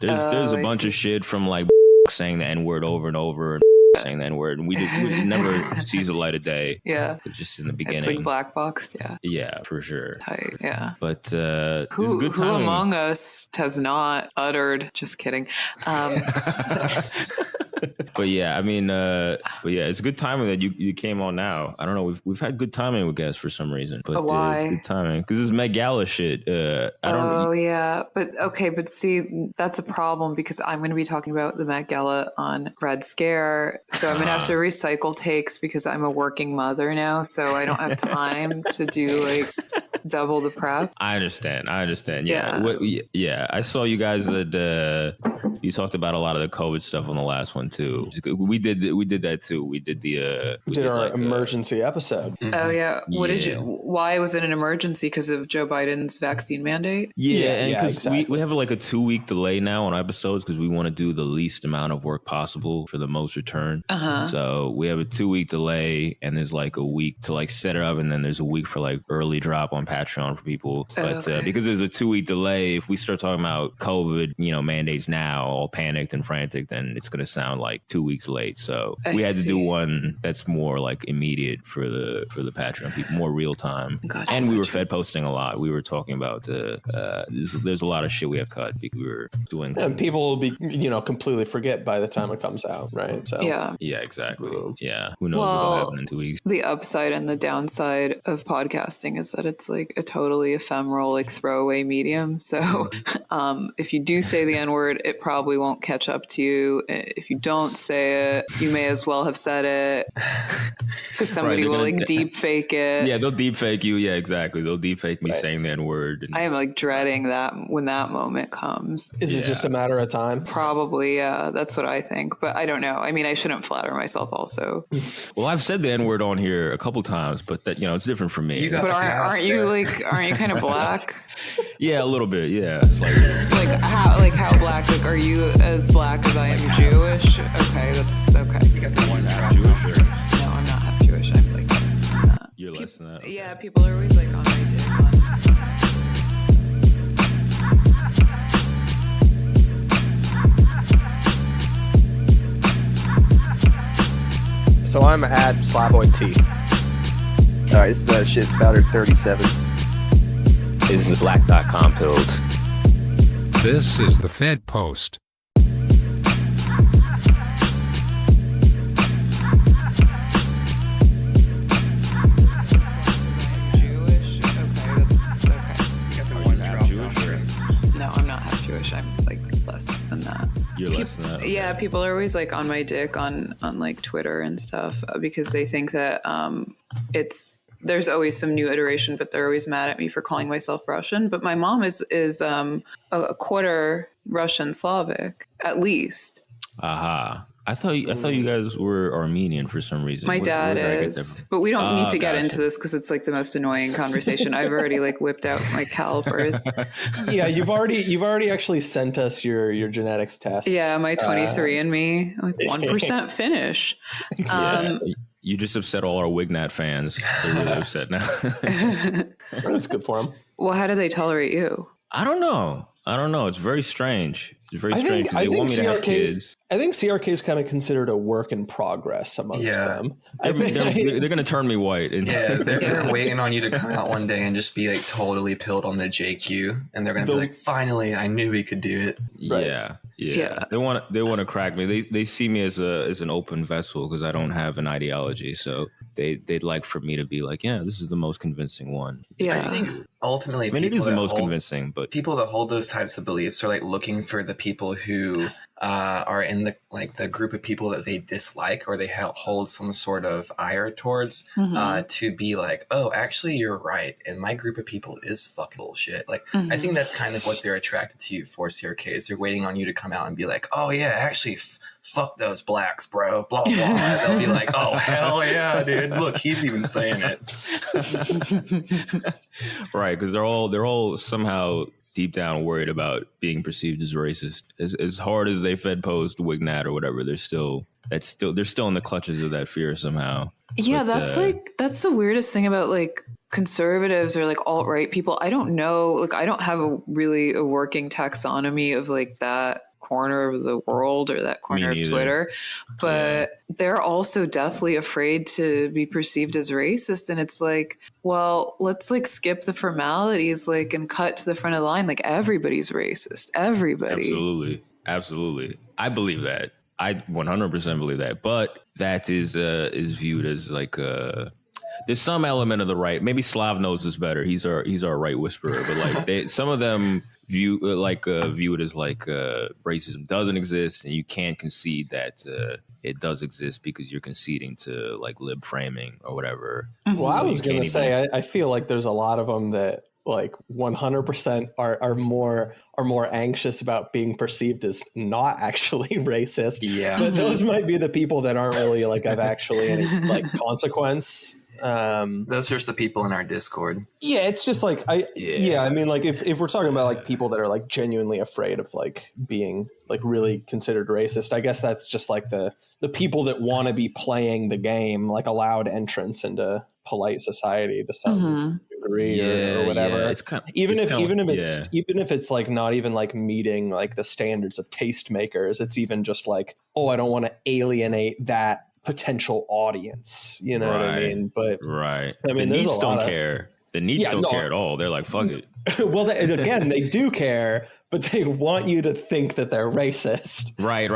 There's a bunch of shit from like saying the N-word over and over and saying the N-word, and we never sees the light of day. Yeah. It's just in the beginning. It's like black boxed, yeah. Yeah, for sure. Tight, yeah. But who among us has not uttered, just kidding. But yeah, I mean, it's good timing that you came on now. I don't know, we've had good timing with guests for some reason, but why? It's good timing because it's Met Gala shit. Yeah, but see, that's a problem because I'm going to be talking about the Met Gala on Red Scare, so I'm going to have to recycle takes because I'm a working mother now, so I don't have time to do like double the prep. I understand. Yeah. I saw you guys that you talked about a lot of the COVID stuff on the last one too. We did that too. We did our emergency episode. Oh yeah. Why was it an emergency? Because of Joe Biden's vaccine mandate? Yeah, and because exactly. we have like a 2-week delay now on episodes because we want to do the least amount of work possible for the most return. So we have a 2-week delay, and there's like a week to like set it up, and then there's a week for like early drop on Patreon for people. But because there's a 2-week delay, if we start talking about COVID, mandates now, all panicked and frantic, then it's going to sound like 2 weeks late. So we had to do one that's more like immediate for the Patreon people, more real time. Gotcha, and we were Fed posting a lot. We were talking about there's a lot of shit we have cut because we were doing. And people will be completely forget by the time it comes out, right? So yeah, exactly. Yeah, who knows what'll happen in 2 weeks? The upside and the downside of podcasting is that it's like a totally ephemeral, like throwaway medium. So if you do say the N-word, it probably won't catch up to you. If you don't say it, you may as well have said it because somebody will like deep fake it. Yeah, they'll deep fake you. Yeah, exactly. They'll deep fake me saying the N-word. I am like dreading that when that moment comes. Is it just a matter of time? Probably, yeah. That's what I think. But I don't know. I mean, I shouldn't flatter myself also. Well, I've said the N-word on here a couple times, but that it's different for me. But aren't you kind of black? Yeah, a little bit. Yeah, it's how black? Like, are you as black as I am Jewish? Okay, that's okay. You got the one half Jewish, or? No, I'm not half Jewish. I'm like less than that. You're less than that. Okay. Yeah, people are always like on my dick. So I'm at Slavoid T. All right, this is Shit Spouter 37. This is Black.com pilled. This is the Fed Post. Jewish? Okay, that's okay. You got the one drop Jewish, or? No, I'm not half Jewish. I'm like less than that. You're less than that. Okay. Yeah, people are always like on my dick on like Twitter and stuff because they think that there's always some new iteration, but they're always mad at me for calling myself Russian. But my mom is a quarter Russian Slavic, at least. Aha. I thought you guys were Armenian for some reason. My dad is, but we don't need to get into this because it's like the most annoying conversation. I've already like whipped out my calipers. Yeah, you've already actually sent us your genetics test. Yeah, my 23andMe, like 1% Finnish. You just upset all our Wignat fans. They're really upset now. That's good for them. Well, how do they tolerate you? I don't know. It's very strange. It's very strange. They want me to have kids. I think CRK is kind of considered a work in progress amongst them. They're going to turn me white. They're waiting on you to come out one day and just be like totally pilled on the JQ, and they're going to be like, "Finally, I knew we could do it." Right. Yeah. They want to crack me. They see me as an open vessel because I don't have an ideology. So they'd like for me to be like, yeah, this is the most convincing one. Yeah, I think ultimately, it is the most convincing. But people that hold those types of beliefs are like looking for the people who are in the group of people that they dislike or they hold some sort of ire towards, to be like, oh, actually you're right, and my group of people is fucking bullshit. Like, I think that's kind of what they're attracted to you for, CRKs. They're waiting on you to come out and be like, oh yeah, actually fuck those blacks, bro, blah blah. And they'll be like, oh hell yeah, dude, look, he's even saying it. Right, because they're all somehow deep down worried about being perceived as racist. As hard as they Fed post Wignat or whatever, they're still in the clutches of that fear somehow. Yeah, but, that's the weirdest thing about like conservatives or like alt-right people. I don't know, like I don't have a working taxonomy of like that corner of the world or that corner of Twitter, but they're also deathly afraid to be perceived as racist. And it's like, well, let's like skip the formalities, like, and cut to the front of the line. Like, everybody's racist. Everybody. Absolutely. I believe that. I 100% believe that. But that is viewed as like there's some element of the right. Maybe SLAV knows this better. He's our right whisperer. But like some of them view it as like racism doesn't exist, and you can't concede that it does exist because you're conceding to like lib framing or whatever. Well, so I was going to say, I feel like there's a lot of them that like 100% are more anxious about being perceived as not actually racist. Yeah, but those might be the people that aren't really like of actually any like consequence. Those are just the people in our Discord. Yeah, it's just like I mean, like if we're talking about like people that are like genuinely afraid of like being like really considered racist, I guess that's just like the people that want to be playing the game, like allowed entrance into polite society to some degree or whatever. Yeah. It's kind of, even if it's like not even like meeting like the standards of tastemakers, it's even just like, oh, I don't want to alienate that potential audience, you know what I mean? But I mean, the needs don't care. The needs don't care at all. They're like, fuck it. Well, they do care, but they want you to think that they're racist. Right.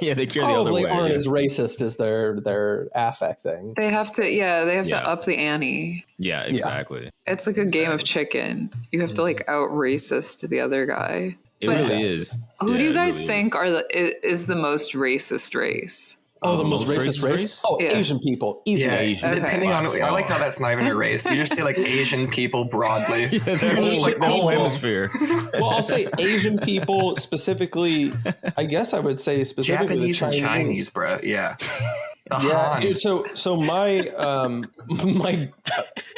Yeah, they care the other way. Probably aren't as racist as their affect thing. They have to up the ante. Yeah, exactly. It's like a game of chicken. You have to like out racist the other guy. It really is. Who do you guys think is the most racist race? Oh, the most racist race? Oh, yeah. Asian people. Easily. Yeah, Asian. Okay. Depending on, I like how that's not even a race. You just say like Asian people broadly. Like the whole hemisphere. Well, I'll say Asian people specifically. I guess I would say specifically Japanese and Chinese, bro. Yeah. Dude, so my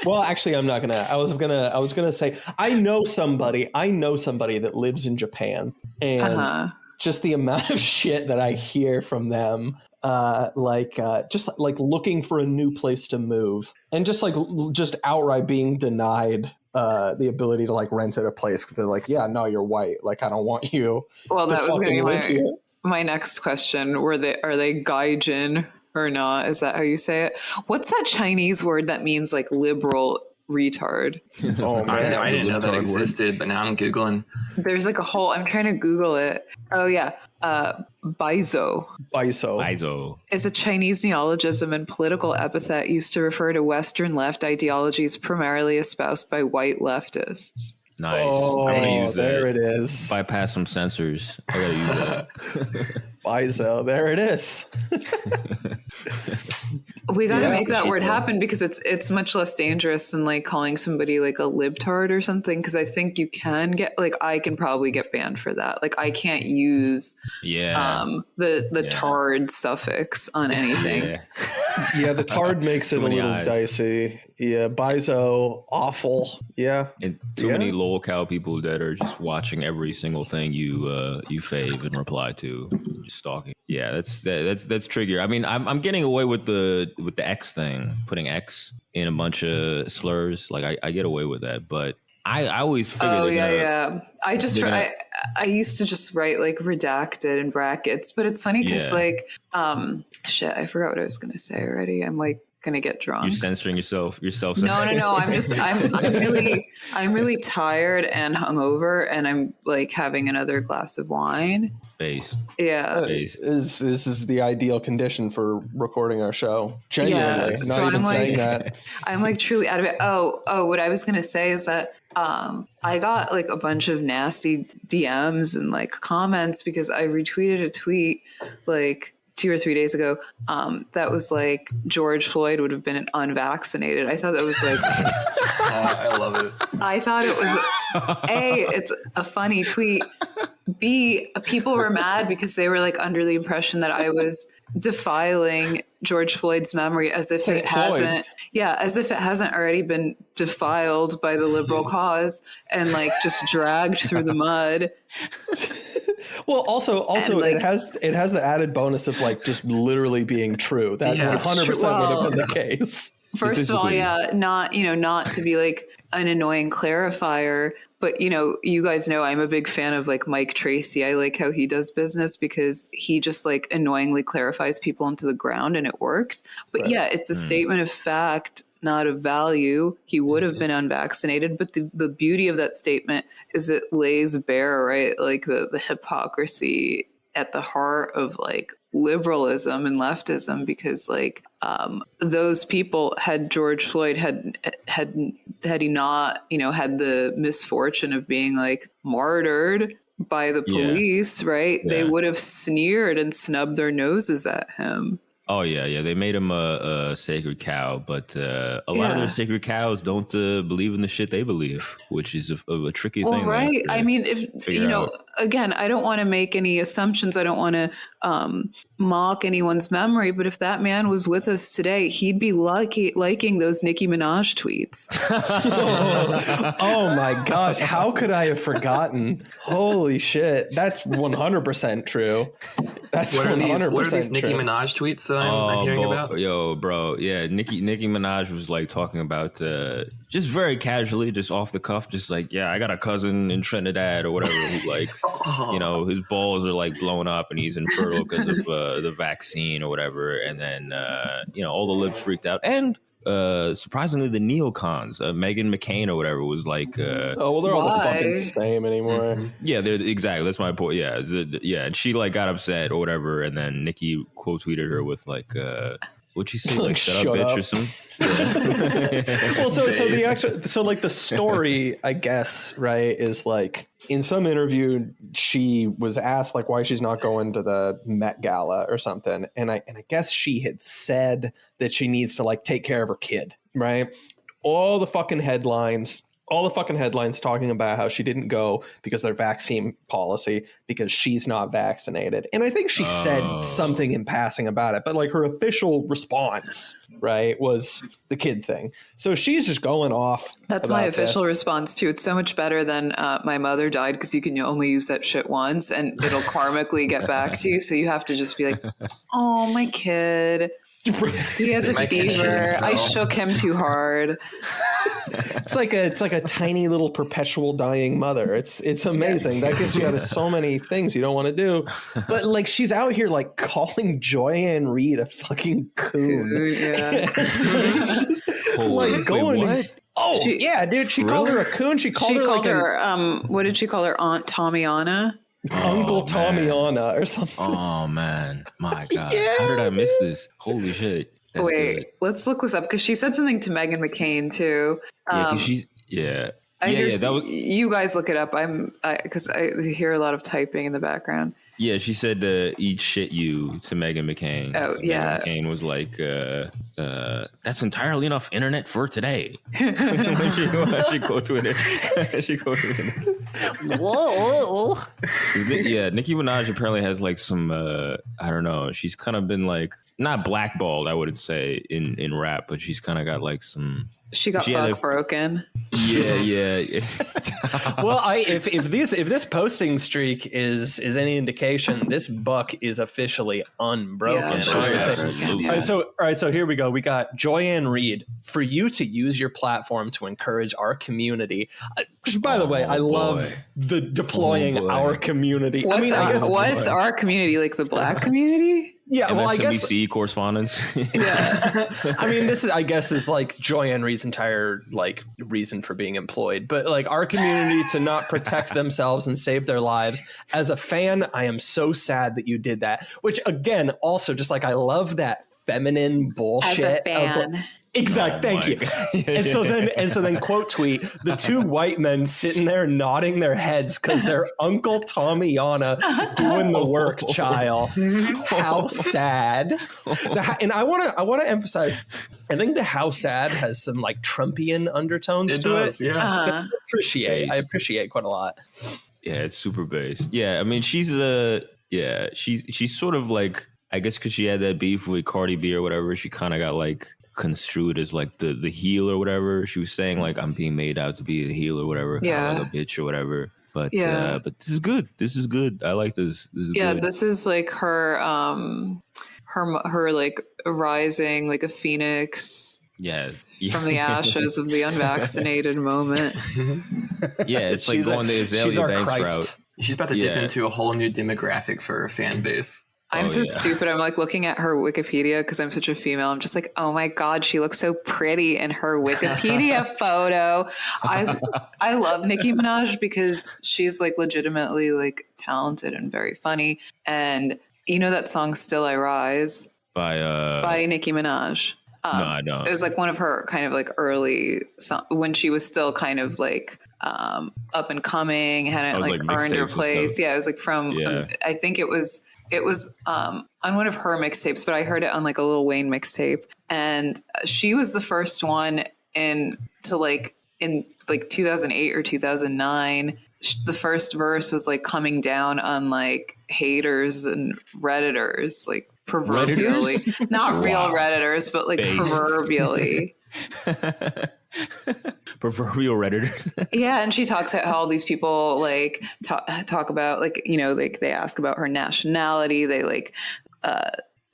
well, actually, I'm not gonna. I was gonna say I know somebody that lives in Japan, and just the amount of shit that I hear from them, just like looking for a new place to move, and just outright being denied the ability to like rent at a place because they're like, yeah, no, you're white, like I don't want you. Well, that was going to be my next question. Are they gaijin or not? Is that how you say it? What's that Chinese word that means like liberal retard? Oh man, I didn't know that existed, but now I'm Googling. There's like a whole, I'm trying to Google it. Oh yeah. Baizo is a Chinese neologism and political epithet used to refer to Western left ideologies primarily espoused by white leftists. Nice. Oh, I'm gonna use there it is. Bypass some censors. I gotta use that. Baizo, there it is. We got to make that word happen because it's much less dangerous than like calling somebody like a libtard or something. Because I think you can get like I can probably get banned for that. Like I can't use the tard suffix on anything. Yeah, the tard makes it a little dicey. Yeah, Baizo, awful. Yeah, and too many lol cow people that are just watching every single thing you fave and reply to, just stalking. Yeah, that's trigger. I mean, I'm getting away with the X thing, putting X in a bunch of slurs. Like I get away with that, but I always figured. Oh yeah. I used to just write like redacted in brackets, but it's funny because like shit, I forgot what I was gonna say already. I'm like gonna get drunk. You're censoring yourself. No. I'm really tired and hungover, and I'm like having another glass of wine. Base. Yeah. This is the ideal condition for recording our show. Genuinely, not even saying that. I'm like truly out of it. Oh, what I was gonna say is that I got like a bunch of nasty DMs and like comments because I retweeted a tweet like 2 or 3 days ago that was like George Floyd would have been unvaccinated. I thought that was like I love it. I thought it was it's a funny tweet. B, people were mad because they were like under the impression that I was defiling George Floyd's memory as if it hasn't already been defiled by the liberal cause and like just dragged through the mud. Well, also like, it has the added bonus of like just literally being true. That 100% would have been the case. First of all, not to be like an annoying clarifier. But, you know, you guys know I'm a big fan of like Mike Tracy. I like how he does business because he just like annoyingly clarifies people into the ground and it works. But yeah, it's a statement of fact, not of value. He would have been unvaccinated. But the beauty of that statement is it lays bare, right, like the hypocrisy at the heart of like liberalism and leftism, because like those people, had George Floyd had he not, you know, had the misfortune of being like martyred by the police, right? They would have sneered and snubbed their noses at him. Oh, yeah. They made him a sacred cow, but a lot of their sacred cows don't believe in the shit they believe, which is a tricky thing. Right. I mean, if, you know, again, I don't want to make any assumptions. I don't want to mock anyone's memory, but if that man was with us today, he'd be liking those Nicki Minaj tweets. Oh my gosh. How could I have forgotten? Holy shit. That's 100% true. That's what 100% what are these Nicki true. Minaj tweets that I'm hearing about? Yo, bro. Yeah, Nicki Minaj was like talking about just very casually, just off the cuff, just like, yeah, I got a cousin in Trinidad or whatever who like, you know, his balls are like blown up and he's infertile because of the vaccine or whatever. And then, you know, all the libs freaked out. And surprisingly, the neocons, Meghan McCain or whatever, was like, oh, well, they're all the fucking same anymore. Yeah, they're exactly. That's my point. Yeah, yeah. And she like got upset or whatever, and then Nicki quote tweeted her with like, what'd she say? Like, shut up, bitch, or something. Yeah. Well, so like the story, I guess, right, is like in some interview she was asked like why she's not going to the Met Gala or something, and I guess she had said that she needs to like take care of her kid, right? All the fucking headlines talking about how she didn't go because of their vaccine policy because she's not vaccinated. And I think she said something in passing about it, but like her official response, right, was the kid thing. So she's just going off. That's my official response too. It's so much better than my mother died, because you can only use that shit once and it'll karmically get back to you. So you have to just be like, oh, my kid. He has a fever. I shook him too hard. It's like a tiny little perpetual dying mother. It's amazing. That gets you out of so many things you don't want to do. But like she's out here like calling Joy-Ann Reid a fucking coon. Yeah. Like going. What? Oh yeah, dude. She called her a coon. She called her what did she call her? Aunt Tommyana? Uncle Tommyana or something. Oh man, my God. Yeah. How did I miss this? Holy shit. That's Wait, good. Let's look this up, because she said something to Meghan McCain too. That was, you guys look it up. Because I hear a lot of typing in the background. Yeah, she said eat shit you to Meghan McCain. Oh, yeah. Meghan McCain was like, that's entirely enough internet for today. She quoted it. Whoa. Yeah, Nicki Minaj apparently has like some, I don't know, she's kind of been like, not blackballed, I wouldn't say, in rap, but she's kind of got like some... She got broken. Yeah. Well, if this posting streak is any indication, this buck is officially unbroken. Yeah, All right, so here we go. We got Joy-Ann Reid. For you to use your platform to encourage our community. By the way, I love the deploying our community. What's our community? Like the Black community? Yeah, well, I guess MSNBC correspondence. Yeah, I mean, this is like Joy-Ann Reid's entire like reason for being employed. But like our community to not protect themselves and save their lives. As a fan, I am so sad that you did that. Which again, also just like I love that feminine bullshit. As a fan. Exactly. Thank you. And so then quote tweet the two white men sitting there nodding their heads because they're Uncle Tommyana doing the work, child. How sad. And I want to emphasize, I think the how sad has some like Trumpian undertones to it. Yeah. I appreciate quite a lot. Yeah, it's super bass. Yeah, I mean she's sort of like, I guess because she had that beef with Cardi B or whatever, she kind of got like construed as like the heel or whatever. She was saying like I'm being made out to be a heel or whatever, like a bitch or whatever. But but this is good. This is good. I like this. This is good. This is like her like rising like a phoenix. Yeah, from the ashes of the unvaccinated moment. Yeah, it's like going the Azalea Banks route. She's about to dip into a whole new demographic for her fan base. I'm so stupid. I'm like looking at her Wikipedia because I'm such a female. I'm just like, oh my God, she looks so pretty in her Wikipedia photo. I love Nicki Minaj because she's like legitimately like talented and very funny. And you know that song "Still I Rise" by Nicki Minaj. No, I don't. It was like one of her kind of like early when she was still kind of like up and coming, hadn't like earned her place. Yeah, it was like from I think it was on one of her mixtapes, but I heard it on like a Lil Wayne mixtape, and she was the first one in 2008 or 2009. The first verse was like coming down on like haters and Redditors, like proverbially. Not real Redditors, but like proverbially. Proverbial Redditors. Yeah, and she talks about how all these people like talk about like, you know, like they ask about her nationality. They like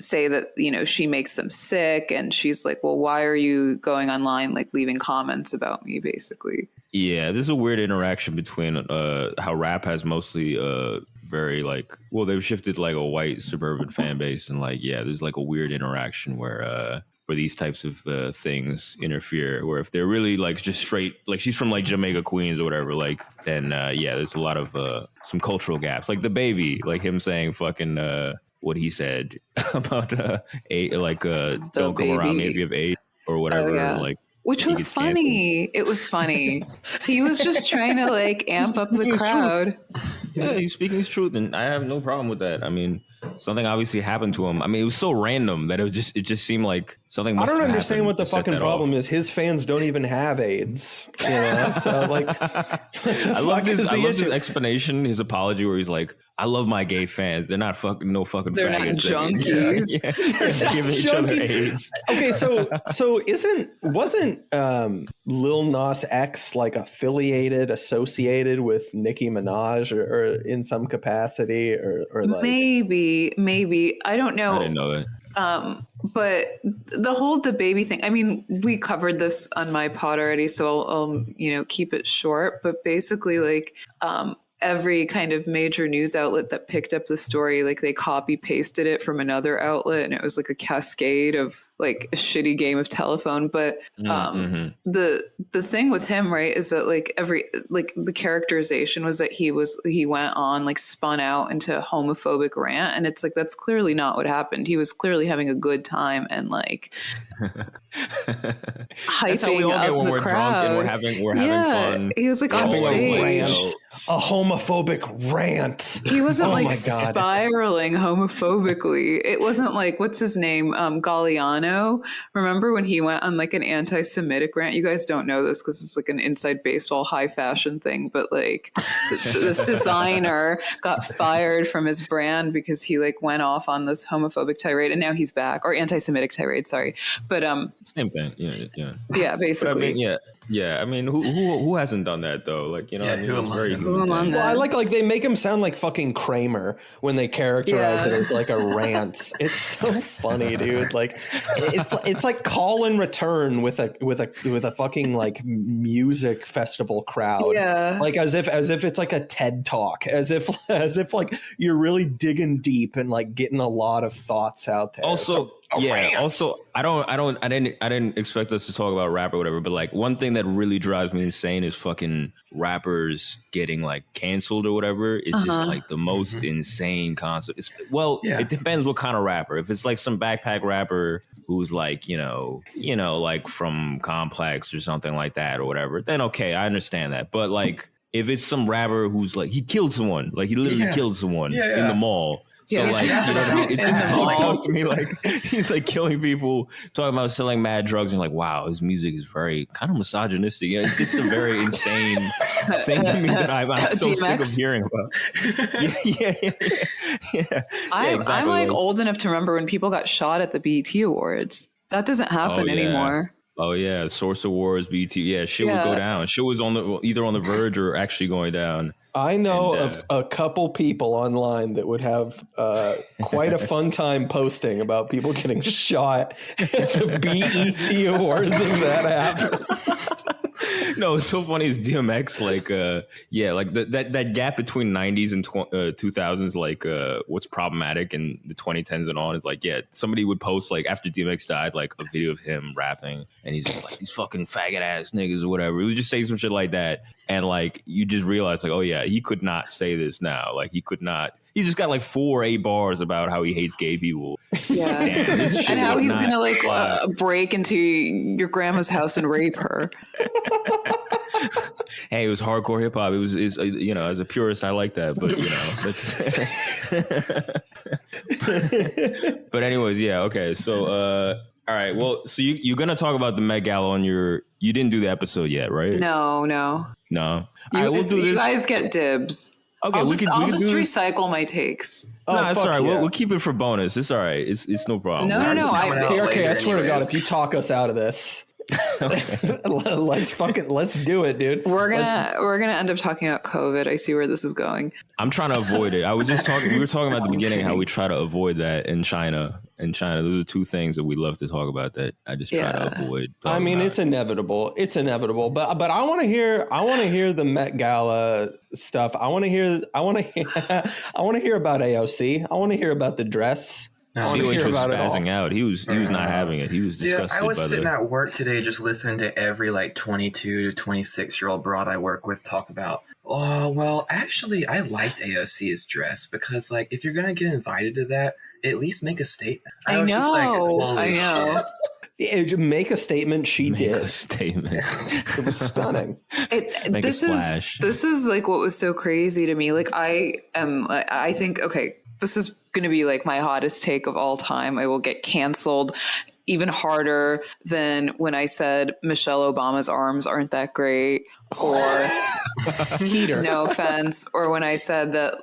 say that, you know, she makes them sick, and she's like, well, why are you going online like leaving comments about me, basically? Yeah, there's a weird interaction between how rap has mostly very like, well, they've shifted like a white suburban fan base, and like, yeah, there's like a weird interaction where these types of things interfere, where if they're really like just straight, like she's from like Jamaica, Queens or whatever, like then there's a lot of some cultural gaps, like the baby, like him saying fucking what he said about don't come around me if you have AIDS or whatever, like. Which was funny. It was funny. He was just trying to like amp up the crowd. Yeah, he's speaking his truth, and I have no problem with that. I mean, something obviously happened to him. I mean, it was so random that it just seemed like something must have happened. I don't understand what the fucking problem is. His fans don't even have AIDS. You know? So like, I love his explanation, his apology, where he's like, "I love my gay fans. They're not fucking faggots. They're not junkies. They're giving each other AIDS." Okay, so wasn't Lil Nas X like associated with Nicki Minaj or in some capacity or like maybe I don't know. I didn't know that. But the whole DaBaby thing, I mean, we covered this on my pod already, so I'll keep it short. But basically, like, every kind of major news outlet that picked up the story, like they copy pasted it from another outlet, and it was like a cascade of like a shitty game of telephone. But the thing with him, right, is that like the characterization was that he went on, like spun out into a homophobic rant, and it's like that's clearly not what happened. He was clearly having a good time and like hyping That's how we all up get when the we're crowd. drunk and we're having fun. He was like on stage. A homophobic rant. He wasn't spiraling homophobically. It wasn't like, what's his name? Galliano. Remember when he went on like an anti-Semitic rant? You guys don't know this because it's like an inside baseball high fashion thing, but like this designer got fired from his brand because he like went off on this homophobic tirade, and now he's back, or anti-Semitic tirade, sorry. But same thing. Yeah. Yeah, basically. But I mean, yeah. I mean, who hasn't done that though? Like, you know, who among us? Well, I like they make him sound like fucking Kramer when they characterize it as like a rant. It's so funny, dude. Like it's like call and return with a fucking like music festival crowd. Yeah. Like as if it's like a TED talk, as if like you're really digging deep and like getting a lot of thoughts out there. Also, I didn't expect us to talk about rap or whatever, but like one thing that really drives me insane is fucking rappers getting like canceled or whatever. It's just like the most insane concept. It depends what kind of rapper. If it's like some backpack rapper who's like, you know, like from Complex or something like that or whatever, then okay, I understand that. But like if it's some rapper who's like, he killed someone, like he literally killed someone in the mall. So like, you know what I mean? It just pops out to me like he's like killing people, talking about selling mad drugs, and like, wow, his music is very kind of misogynistic. Yeah, it's just a very insane thing to me that I'm so sick of hearing about. Yeah. I'm like old enough to remember when people got shot at the BET Awards. That doesn't happen anymore. Oh yeah, Source Awards, BET. Yeah, shit would go down. Shit was either on the verge or actually going down. I know of a couple people online that would have quite a fun time posting about people getting shot at the BET Awards if that happened. No, it's so funny is DMX like that gap between 90s and 2000s like what's problematic in the 2010s and on is like somebody would post like after DMX died like a video of him rapping and he's just like these fucking faggot ass niggas or whatever. He would just say some shit like that and like you just realize like, oh yeah, he could not say this now. Like he could not. He just got like 4 bars about how he hates gay people. Yeah. And how he's going to like break into your grandma's house and rape her. Hey, it was hardcore hip hop. It was, as a purist, I like that. But, but anyways, yeah. Okay. So, all right. Well, so you're going to talk about the Met Gala on you didn't do the episode yet, right? No. You guys get dibs. Okay, I'll just recycle my takes. No, it's all right. We'll keep it for bonus. It's all right. It's no problem. No. Okay, I swear to God, if you talk us out of this, let's do it, dude. We're gonna end up talking about COVID. I see where this is going. I'm trying to avoid it. We were talking about at the beginning how we try to avoid that in China. Those are 2 things that we love to talk about that I just try to avoid. I mean, it's inevitable. But I want to hear the Met Gala stuff. I want to hear about AOC. I want to hear about the dress. Felix was spazzing out. He was not having it. He was disgusted. I was sitting at work today just listening to every like 22 to 26-year-old broad I work with talk about, oh, well, actually, I liked AOC's dress because like if you're going to get invited to that, at least make a statement. I know. Make a statement. She did. A statement. It was stunning. This is like what was so crazy to me. Like I think, okay, this is going to be like my hottest take of all time. I will get canceled even harder than when I said Michelle Obama's arms aren't that great, or Peter. No offense, or when I said that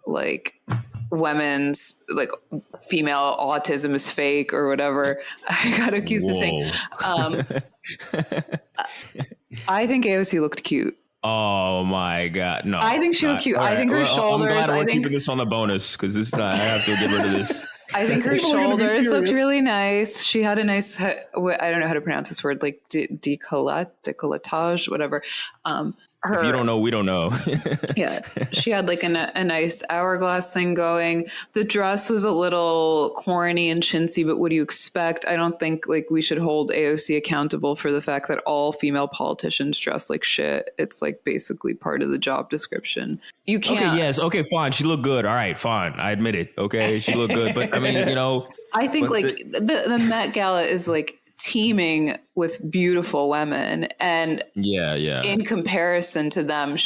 like women's like female autism is fake or whatever. I got accused of saying. I think AOC looked cute. Oh my God! No, I think she looked cute. I think her shoulders. I'm glad we're keeping this on the bonus because this I have to get rid of this. I think her shoulders looked really nice. She had a nice. I don't know how to pronounce this word, like décolletage, whatever. If you don't know, we don't know. Yeah, she had like a nice hourglass thing going. The dress was a little corny and chintzy, but what do you expect? I don't think like we should hold AOC accountable for the fact that all female politicians dress like shit. It's like basically part of the job description. You can't. Okay, yes, okay, fine. She looked good. All right, fine. I admit it. Okay, she looked good, but I mean, I think like the Met Gala is like teeming with beautiful women, and in comparison to them,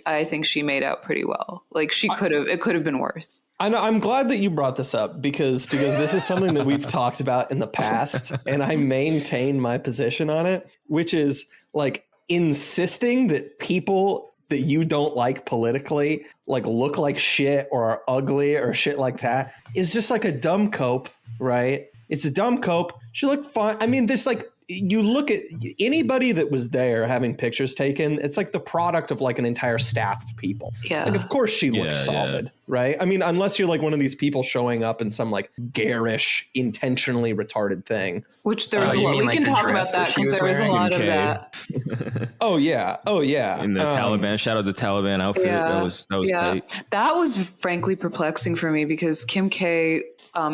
I think she made out pretty well. Like it could have been worse. I know. I'm glad that you brought this up because this is something that we've talked about in the past, and I maintain my position on it, which is like insisting that people that you don't like politically like look like shit or are ugly or shit like that is just like a dumb cope, right? It's a dumb cope. She looked fine. I mean, there's like, you look at anybody that was there having pictures taken, it's like the product of like an entire staff of people. Yeah. Like, of course she looks solid, right? I mean, unless you're like one of these people showing up in some like garish, intentionally retarded thing. Which there was a lot. We can talk about that because there was a lot of that. Oh yeah. In the Taliban, shout out the Taliban outfit. That was tight. That was frankly perplexing for me because Kim K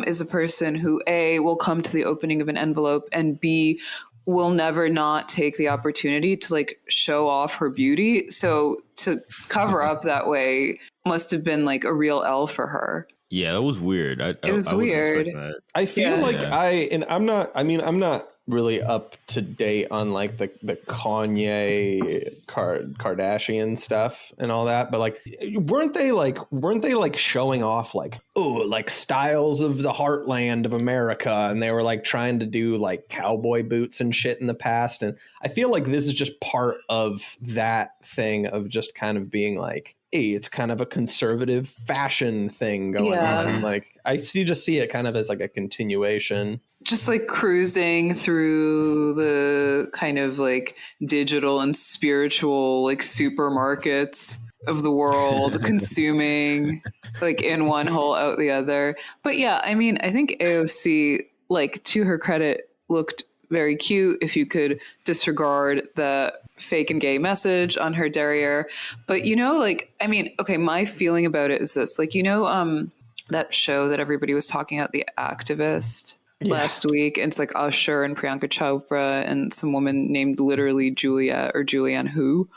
is a person who A, will come to the opening of an envelope, and B, will never not take the opportunity to like show off her beauty. So to cover up that way must have been like a real L for her. Yeah, that was weird. It was weird. I feel like I'm not really up to date on like the Kanye Kardashian stuff and all that, but like weren't they like showing off like like styles of the heartland of America, and they were like trying to do like cowboy boots and shit in the past, and I feel like this is just part of that thing of just kind of being like, hey, it's kind of a conservative fashion thing going on. Like I just see it kind of as like a continuation. just like cruising through the kind of like digital and spiritual like supermarkets of the world, consuming like in one hole out the other. But yeah, I mean, I think AOC, like, to her credit, looked very cute if you could disregard the fake and gay message on her derriere. But, you know, like, I mean, okay, my feeling about it is this, like, you know, that show that everybody was talking about, The Activist, last week, and it's like Usher and Priyanka Chopra and some woman named literally Juliet or Julianne Who.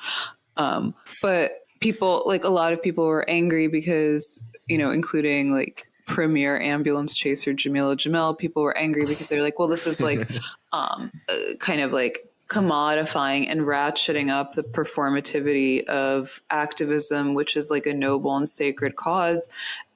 But people, like, a lot of people were angry because, you know, including like premier ambulance chaser Jamila Jamil, people were angry because they're like, well, this is like kind of like commodifying and ratcheting up the performativity of activism, which is like a noble and sacred cause.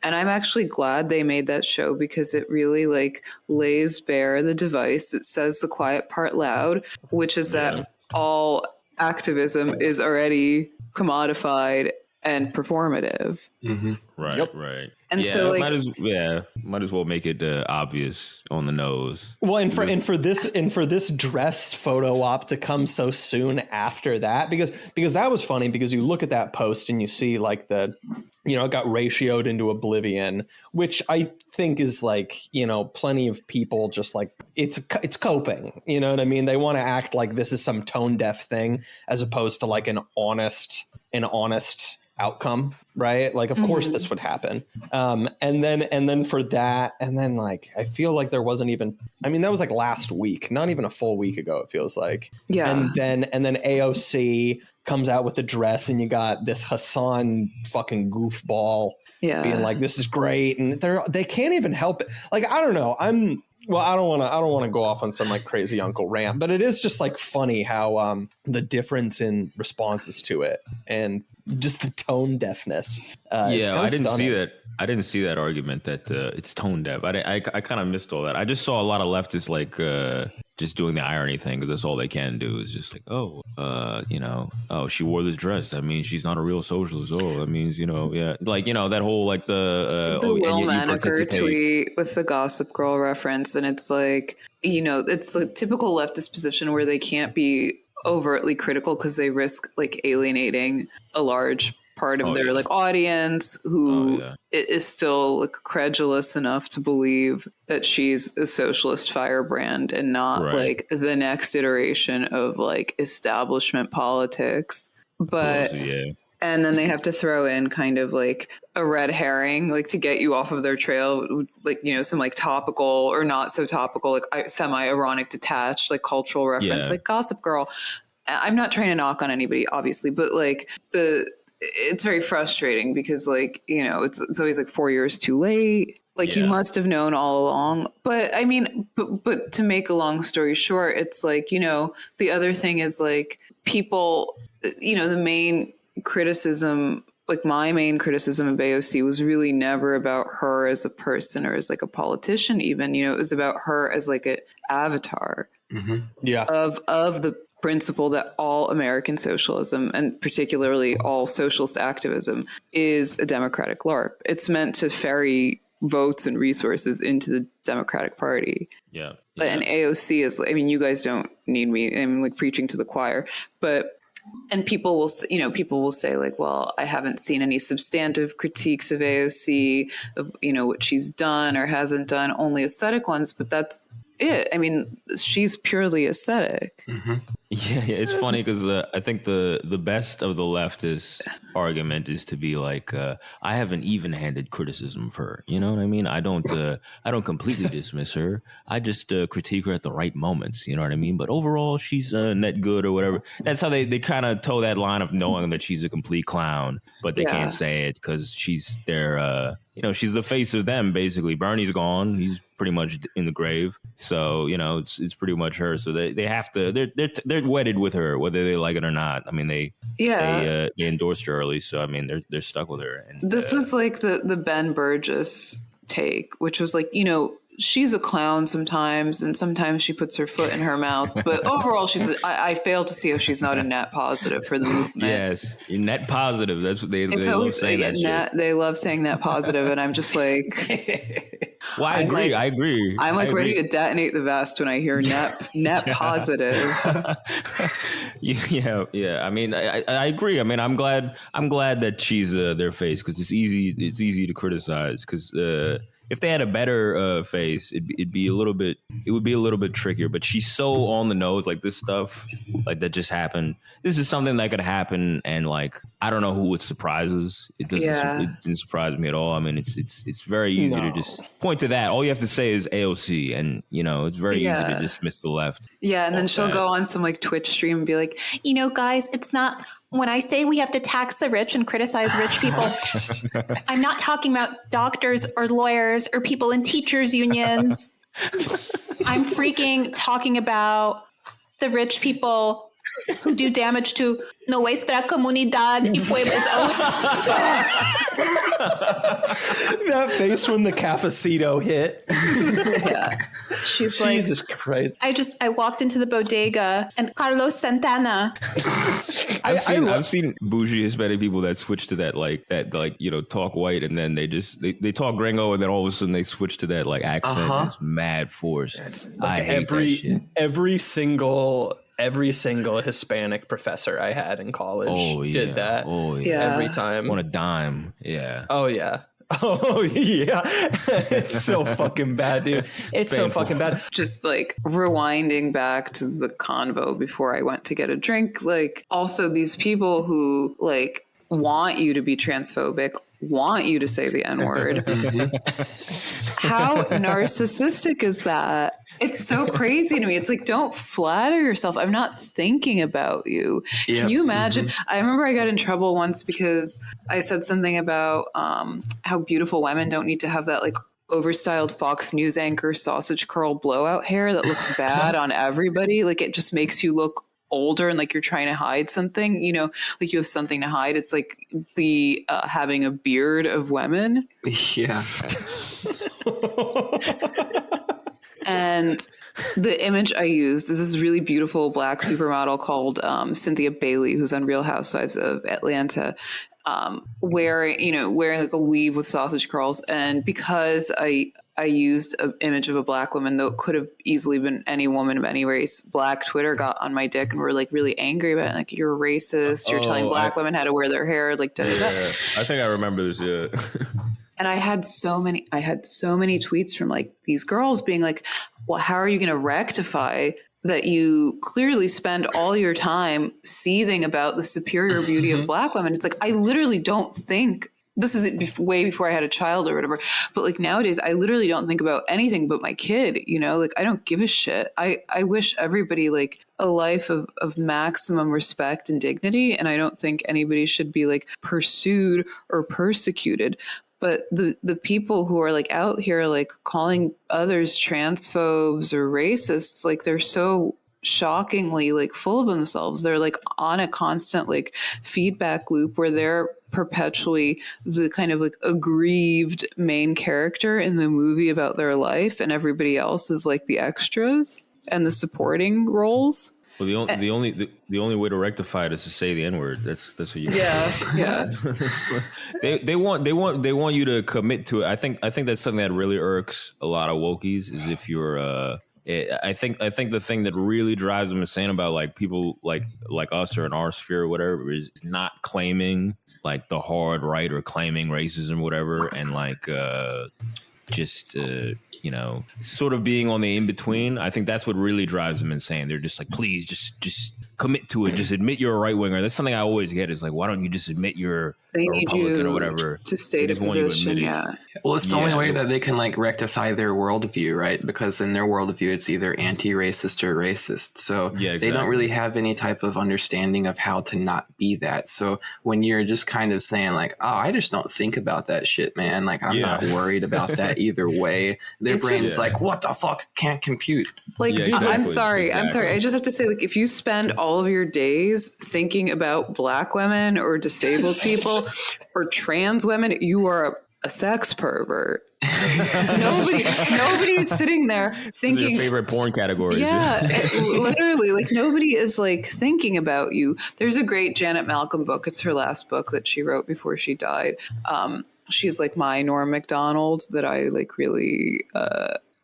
And I'm actually glad they made that show because it really like lays bare the device that says the quiet part loud, which is that all activism is already commodified and performative. Mm-hmm. Right, right. And so, like, might as well make it obvious on the nose. Well, and for this dress photo op to come so soon after that, because that was funny, because you look at that post and you see like the, you know, it got ratioed into oblivion, which I think is like, you know, plenty of people just like it's coping. You know what I mean? They want to act like this is some tone deaf thing as opposed to like an honest outcome, right? Like, of course this would happen. And then for that, and then like, I feel like there wasn't even, I mean, that was like last week, not even a full week ago, it feels like. Yeah. And then AOC comes out with the dress, and you got this Hassan fucking goofball being like, this is great. And they can't even help it. Like, I don't know. I don't want to go off on some like crazy uncle rant, but it is just like funny how the difference in responses to it and just the tone deafness. I didn't see that. I didn't see that argument that it's tone deaf. I kind of missed all that. I just saw a lot of leftists like just doing the irony thing, because that's all they can do is just like, she wore this dress. That means she's not a real socialist. Oh, that means, like, that whole like the Will Maneker tweet with the Gossip Girl reference, and it's like, it's a typical leftist position where they can't be overtly critical because they risk like alienating a large part of their like audience who is still like credulous enough to believe that she's a socialist firebrand and not like the next iteration of like establishment politics. But and then they have to throw in kind of like a red herring, like to get you off of their trail, like, some like topical or not so topical, like semi-ironic, detached, like cultural reference, like Gossip Girl. I'm not trying to knock on anybody, obviously, but like it's very frustrating because like, it's always like 4 years too late. Like you must have known all along. But I mean, but to make a long story short, it's like, the other thing is like people, the main criticism, like my main criticism of AOC was really never about her as a person or as like a politician even, it was about her as like an avatar of the principle that all American socialism, and particularly all socialist activism, is a democratic LARP. It's meant to ferry votes and resources into the Democratic Party. Yeah. And AOC is, I mean, you guys don't need me. I'm like preaching to the choir, and people will say like, well, I haven't seen any substantive critiques of AOC, of, what she's done or hasn't done, only aesthetic ones, but that's it. I mean, she's purely aesthetic. Mm-hmm. Yeah, it's funny because I think the best of the leftist argument is to be like, I have an even-handed criticism of her. You know what I mean? I don't completely dismiss her. I just critique her at the right moments. You know what I mean? But overall, she's net good or whatever. That's how they kind of toe that line of knowing that she's a complete clown, but they can't say it because she's their. She's the face of them, basically. Bernie's gone. He's pretty much in the grave. So, it's pretty much her. So they have to, they're wedded with her, whether they like it or not. I mean, they endorsed her early. So, I mean, they're stuck with her. And this was like the Ben Burgess take, which was like, she's a clown sometimes, and sometimes she puts her foot in her mouth. But overall, I fail to see how she's not a net positive for the movement. Yes, net positive. That's what they love saying that shit. They love saying net positive, and I'm just like, Well, I agree. I'm like ready to detonate the vest when I hear net positive. Yeah. I mean, I agree. I mean, I'm glad that she's their face, because it's easy to criticize, because if they had a better face, it would be a little bit trickier. But she's so on the nose, like this stuff, like that just happened. This is something that could happen, and like I don't know who it surprises. It didn't surprise me at all. I mean, it's very easy to just point to that. All you have to say is AOC, and it's very easy to dismiss the left. Yeah, and then she'll go on some like Twitch stream and be like, guys, it's not. When I say we have to tax the rich and criticize rich people, I'm not talking about doctors or lawyers or people in teachers' unions. I'm freaking talking about the rich people who do damage to nuestra comunidad y pueblos. That face when the cafecito hit. Yeah. She's Jesus like, Christ. I walked into the bodega and Carlos Santana. I've seen bougie Hispanic people that switch to that talk white, and then they talk gringo, and then all of a sudden they switch to that like accent. It's mad force. I hate that shit. Every single Hispanic professor I had in college did that. Every time. On a dime. Yeah. Oh yeah. Oh yeah. It's so fucking bad, dude. It's so fucking bad. Just like rewinding back to the convo before I went to get a drink, like also these people who like want you to be transphobic, want you to say the N-word. How narcissistic is that? It's so crazy to me. It's like, don't flatter yourself. I'm not thinking about you. Yep. Can you imagine? I remember I got in trouble once because I said something about how beautiful women don't need to have that like overstyled Fox News anchor sausage curl blowout hair that looks bad on everybody. Like it just makes you look older and like you're trying to hide something, like you have something to hide. It's like the having a beard of women. Yeah. And the image I used is this really beautiful black supermodel called Cynthia Bailey, who's on Real Housewives of Atlanta, wearing like a weave with sausage curls. And because I used an image of a black woman, though it could have easily been any woman of any race, Black Twitter got on my dick and were like really angry about it. Like, you're racist. You're telling black women how to wear their hair. Like, da, da, da. I think I remember this. Yeah. And I had so many tweets from like these girls being like, well, how are you going to rectify that you clearly spend all your time seething about the superior beauty of black women? It's like, I literally don't think, this is way before I had a child or whatever, but like nowadays I literally don't think about anything but my kid, like I don't give a shit. I wish everybody like a life of maximum respect and dignity. And I don't think anybody should be like pursued or persecuted. But the people who are like out here like calling others transphobes or racists, like they're so shockingly like full of themselves. They're like on a constant like feedback loop where they're perpetually the kind of like aggrieved main character in the movie about their life, and everybody else is like the extras and the supporting roles. Well, the only way to rectify it is to say the N-word. That's what you. Yeah. they want you to commit to it. I think that's something that really irks a lot of wokies is if you're. I think the thing that really drives them insane about like people like us or in our sphere or whatever is not claiming like the hard right or claiming racism or whatever, and like sort of being on the in-between. I think that's what really drives them insane. They're just like, please just commit to it. Just admit you're a right winger. That's something I always get is like, why don't you just admit you're a Republican or whatever? To state a position, yeah. Well, it's the only way that they can like rectify their worldview, right? Because in their worldview, it's either anti-racist or racist. So they don't really have any type of understanding of how to not be that. So when you're just kind of saying like, oh, I just don't think about that shit, man. Like I'm not worried about that either way. Their brain is like, what the fuck? Can't compute. Like, I'm sorry. I just have to say, like, if you spend all of your days thinking about black women or disabled people or trans women, you are a sex pervert. Nobody is sitting there thinking your favorite porn categories. Yeah, literally, like nobody is like thinking about you. There's a great Janet Malcolm book. It's her last book that she wrote before she died. she's like my Norm Macdonald that I like really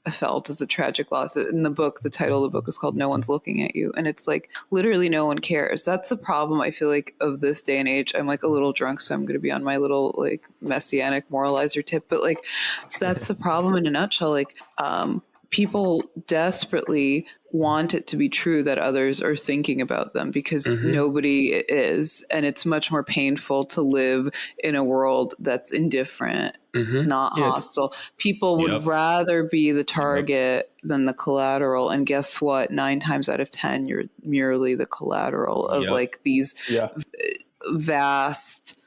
felt as a tragic loss. In the book, the title of the book is called No One's Looking at You. And it's like literally no one cares. That's the problem, I feel like, of this day and age. I'm like a little drunk, so I'm going to be on my little like messianic moralizer tip. But like that's the problem in a nutshell. Like people desperately want it to be true that others are thinking about them because nobody is. And it's much more painful to live in a world that's indifferent, not hostile. People would rather be the target than the collateral. And guess what? 9 times out of 10, you're merely the collateral of like these vast,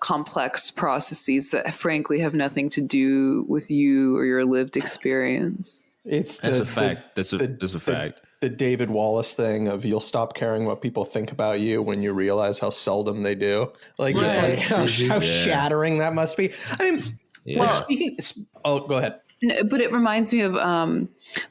complex processes that frankly have nothing to do with you or your lived experience. That's a fact. That's a fact. The David Wallace thing of you'll stop caring what people think about you when you realize how seldom they do. Like just like how shattering that must be. I mean, like speaking. Oh, go ahead. No, but it reminds me of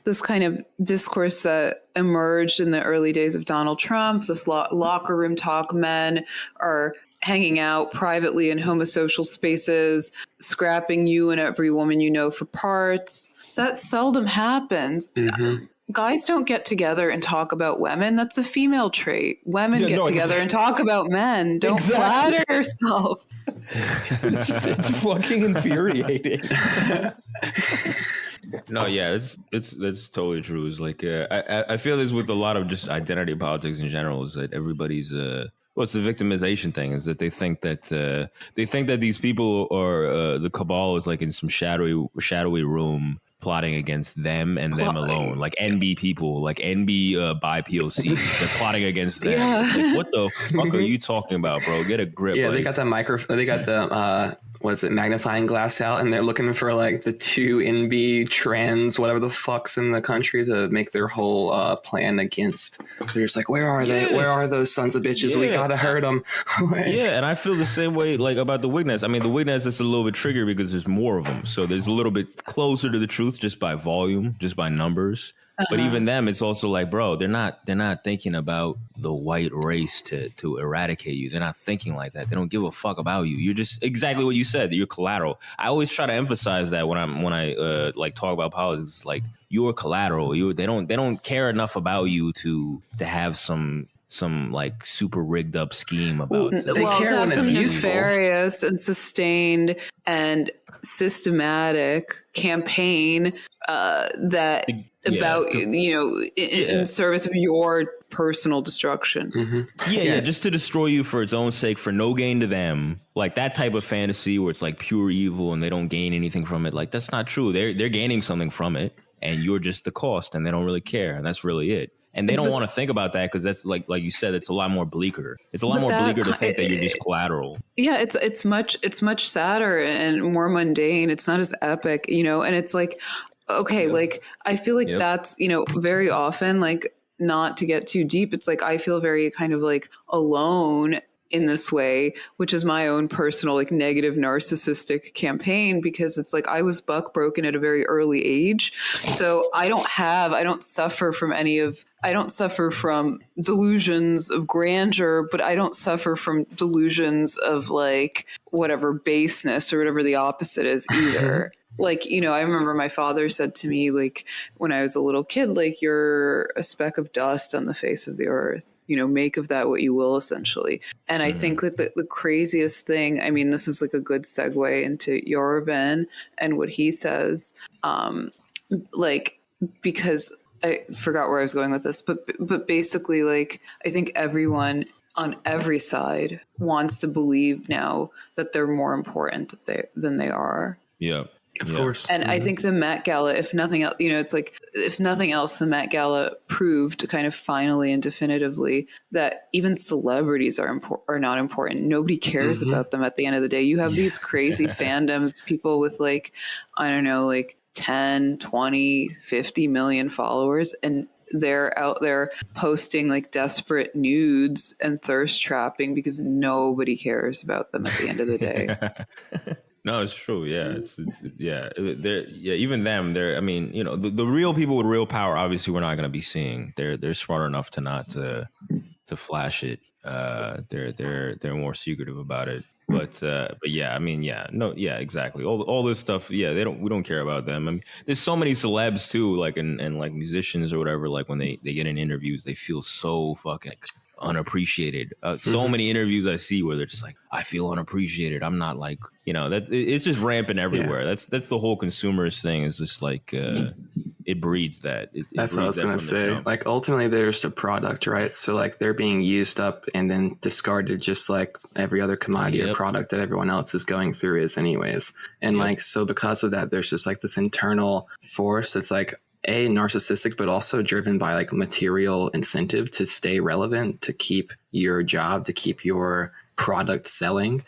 this kind of discourse that emerged in the early days of Donald Trump. This locker room talk. Men are hanging out privately in homosocial spaces, scrapping you and every woman you know for parts. That seldom happens. Guys don't get together and talk about women. That's a female trait. Women get together and talk about men. Don't flatter yourself. It's fucking infuriating. No, yeah, that's totally true. It's like I feel this with a lot of just identity politics in general. Is that everybody's it's the victimization thing. Is that they think that these people are the cabal is like in some shadowy room plotting against them and them alone, like NB people, like NB bi POC, they're plotting against them. It's like, what the fuck are you talking about, bro? Get a grip. Yeah, like, they got the they got the magnifying glass out, and they're looking for like the 2 NB trans whatever the fuck's in the country to make their whole plan against. They're just like, where are they? Where are those sons of bitches? We gotta hurt them. And I feel the same way like about the Wigness. I mean, the Wigness is a little bit triggered because there's more of them, so there's a little bit closer to the truth just by volume, just by numbers. But even them, it's also like, bro, they're not thinking about the white race to eradicate you. They're not thinking like that. They don't give a fuck about you. You're just exactly what you said. You're collateral. I always try to emphasize that when I like talk about politics. Like you're collateral. They don't care enough about you to have some like super rigged up scheme about it. They care when it's useful. Nefarious and sustained and systematic campaign in service of your personal destruction. Just to destroy you for its own sake, for no gain to them. Like that type of fantasy where it's like pure evil and they don't gain anything from it. Like that's not true. They're gaining something from it, and you're just the cost, and they don't really care, and that's really it. And they don't want to think about that because that's like you said, it's a lot more bleaker. It's a lot more bleaker to think that you're just collateral. Yeah, it's much sadder and more mundane. It's not as epic, and it's like, okay, like I feel like that's, very often, like not to get too deep, it's like I feel very kind of like alone in this way, which is my own personal like negative narcissistic campaign, because it's like I was buck broken at a very early age. So I don't suffer from delusions of grandeur, but I don't suffer from delusions of like whatever baseness or whatever the opposite is either. Like, I remember my father said to me, like, when I was a little kid, like, you're a speck of dust on the face of the earth, make of that what you will, essentially. And I think that the craziest thing, I mean, this is like a good segue into Yorvin and what he says, because I forgot where I was going with this, but basically, like, I think everyone on every side wants to believe now that they're more important than they are. Yeah. Of course. And I think the Met Gala, if nothing else, it's like, if nothing else, the Met Gala proved kind of finally and definitively that even celebrities are not important. Nobody cares about them at the end of the day. You have these crazy fandoms, people with like, I don't know, like 10, 20, 50 million followers, and they're out there posting like desperate nudes and thirst trapping because nobody cares about them at the end of the day. No, it's true. Yeah, it's even them. They're. I mean, the real people with real power. Obviously, we're not going to be seeing. They're smart enough to not to flash it. They're more secretive about it. But yeah, I mean, yeah, no, yeah, exactly. All this stuff, yeah, we don't care about them. I mean, there's so many celebs too, like and like musicians or whatever. Like when they get in interviews, they feel so fucking unappreciated. So many interviews I see where they're just like, I feel unappreciated. I'm not like, it's just rampant everywhere. Yeah. That's the whole consumerist thing. Is just like it breeds that. That's what I was gonna say. Like ultimately, they're just a product, right? So like they're being used up and then discarded, just like every other commodity or product that everyone else is going through is, anyways. And like so, because of that, there's just like this internal force that's like narcissistic, but also driven by like material incentive to stay relevant, to keep your job, to keep your product selling.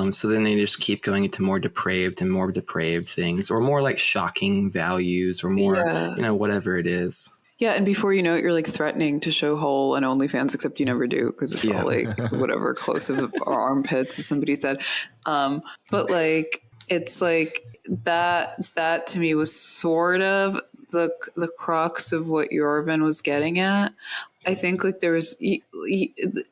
So then they just keep going into more depraved things, or more like shocking values, or more, whatever it is. Yeah, and before you know it, you're like threatening to show hole on OnlyFans, except you never do, because it's all like whatever close of our armpits, as somebody said. But like it's like that to me was sort of the crux of what Yorvin was getting at. I think like there was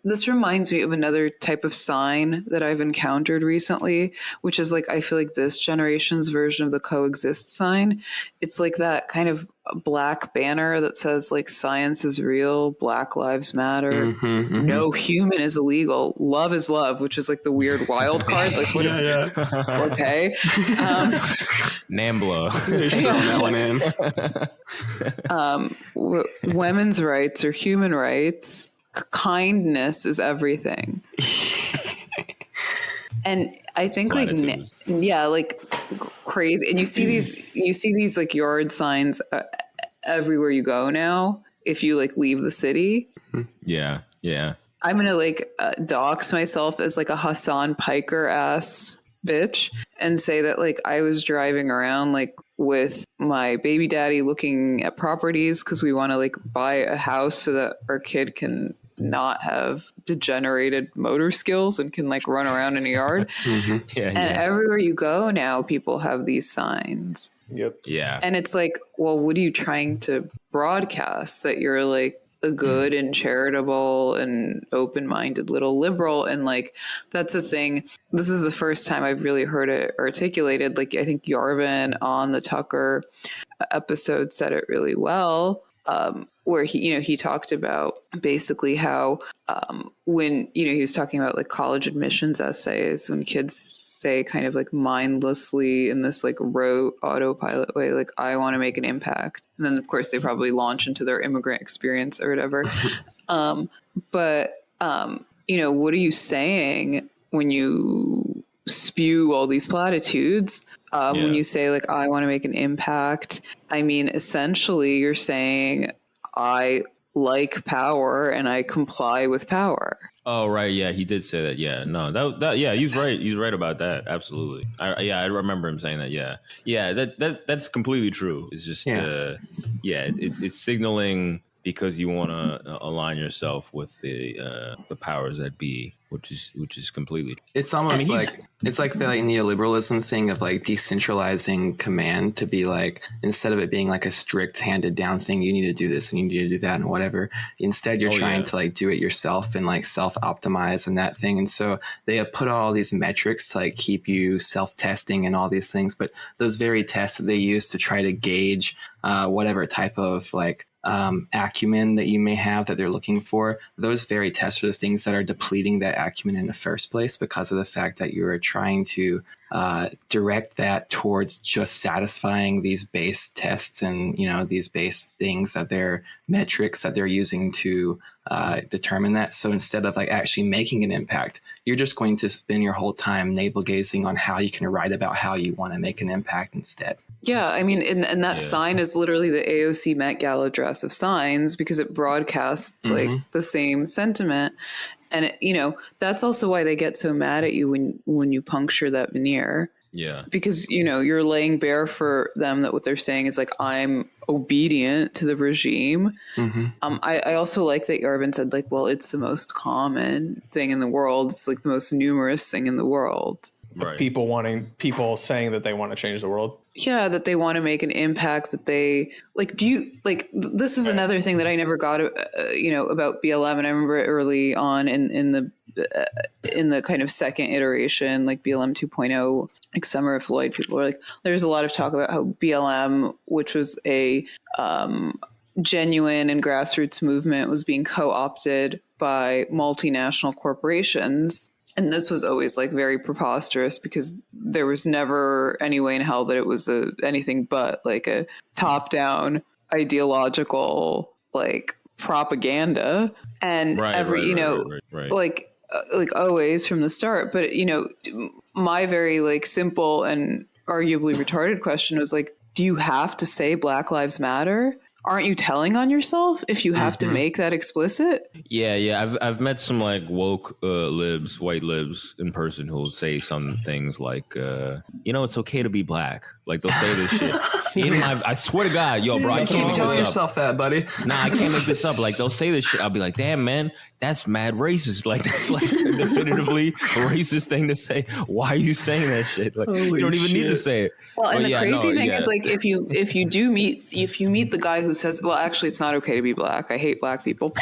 this reminds me of another type of sign that I've encountered recently, which is like I feel like this generation's version of the coexist sign. It's like that kind of black banner that says like science is real, Black Lives Matter, no human is illegal, love is love, which is like the weird wild card. Like what? Okay, NAMBLA. They're throwing that one in. Women's rights are human rights. Kindness is everything. And I think Platitudes. like crazy. And you see these like yard signs everywhere you go now. If you like leave the city, yeah. I'm gonna like dox myself as like a Hassan Piker ass bitch and say that like I was driving around like with my baby daddy looking at properties because we want to like buy a house so that our kid can not have degenerated motor skills and can like run around in a yard. Everywhere you go now, people have these signs. Yep. Yeah. And it's like, well, what are you trying to broadcast? That you're like a good and charitable and open-minded little liberal. And like, that's the thing. This is the first time I've really heard it articulated. Like, I think Yarvin on the Tucker episode said it really well. Where he talked about basically how when he was talking about like college admissions essays, when kids say kind of like mindlessly in this like rote autopilot way, like I want to make an impact, and then of course they probably launch into their immigrant experience or whatever. But what are you saying when you spew all these platitudes? When you say like I want to make an impact, I mean essentially you're saying I like power and I comply with power. Oh right, yeah, he did say that. Yeah, no, that yeah, he's right. He's right about that. Absolutely. I remember him saying that. Yeah. That's completely true. It's just it's signaling because you want to align yourself with the powers that be, which is completely. It's almost it's like the neoliberalism thing of like decentralizing command to be like, instead of it being like a strict handed down thing, you need to do this and you need to do that and whatever. Instead, you're trying to like do it yourself and like self optimize and that thing. And so they have put all these metrics to like keep you self testing and all these things. But those very tests that they use to try to gauge whatever type of like acumen that you may have that they're looking for, those very tests are the things that are depleting that acumen in the first place, because of the fact that you're trying to direct that towards just satisfying these base tests and these base things that they're metrics that they're using to determine that. So instead of like actually making an impact, you're just going to spend your whole time navel gazing on how you can write about how you want to make an impact instead. Yeah, I mean, and that sign is literally the AOC Met Gala dress of signs, because it broadcasts like the same sentiment. And that's also why they get so mad at you when you puncture that veneer. Yeah. Because, you're laying bare for them that what they're saying is like, I'm obedient to the regime. I also like that Yarvin said like, well, it's the most common thing in the world. It's like the most numerous thing in the world. Right. People saying that they want to change the world. Yeah, that they want to make an impact, that they like, do you like, this is another thing that I never got, about BLM. And I remember early on in the in the kind of second iteration, like BLM 2.0, like Summer of Floyd, people were like, there's a lot of talk about how BLM, which was a genuine and grassroots movement, was being co-opted by multinational corporations. And this was always like very preposterous because there was never any way in hell that it was anything but like a top-down ideological like propaganda. And like always from the start. But, you know, my very like simple and arguably retarded question was like, do you have to say Black Lives Matter? Aren't you telling on yourself if you have to make that explicit? Yeah. I've met some like woke white libs in person who will say some things like, you know, it's okay to be Black. Like they'll say this shit. I swear to God, yo, bro, I can't make tell this yourself up. That, buddy. Nah, I can't make this up. Like they'll say this shit. I'll be like, damn, man, that's mad racist. Like that's like a definitively racist thing to say. Why are you saying that shit? Like you don't even need to say it. Well, and the crazy thing is like if you meet the guy who says, well, actually, it's not okay to be Black. I hate Black people.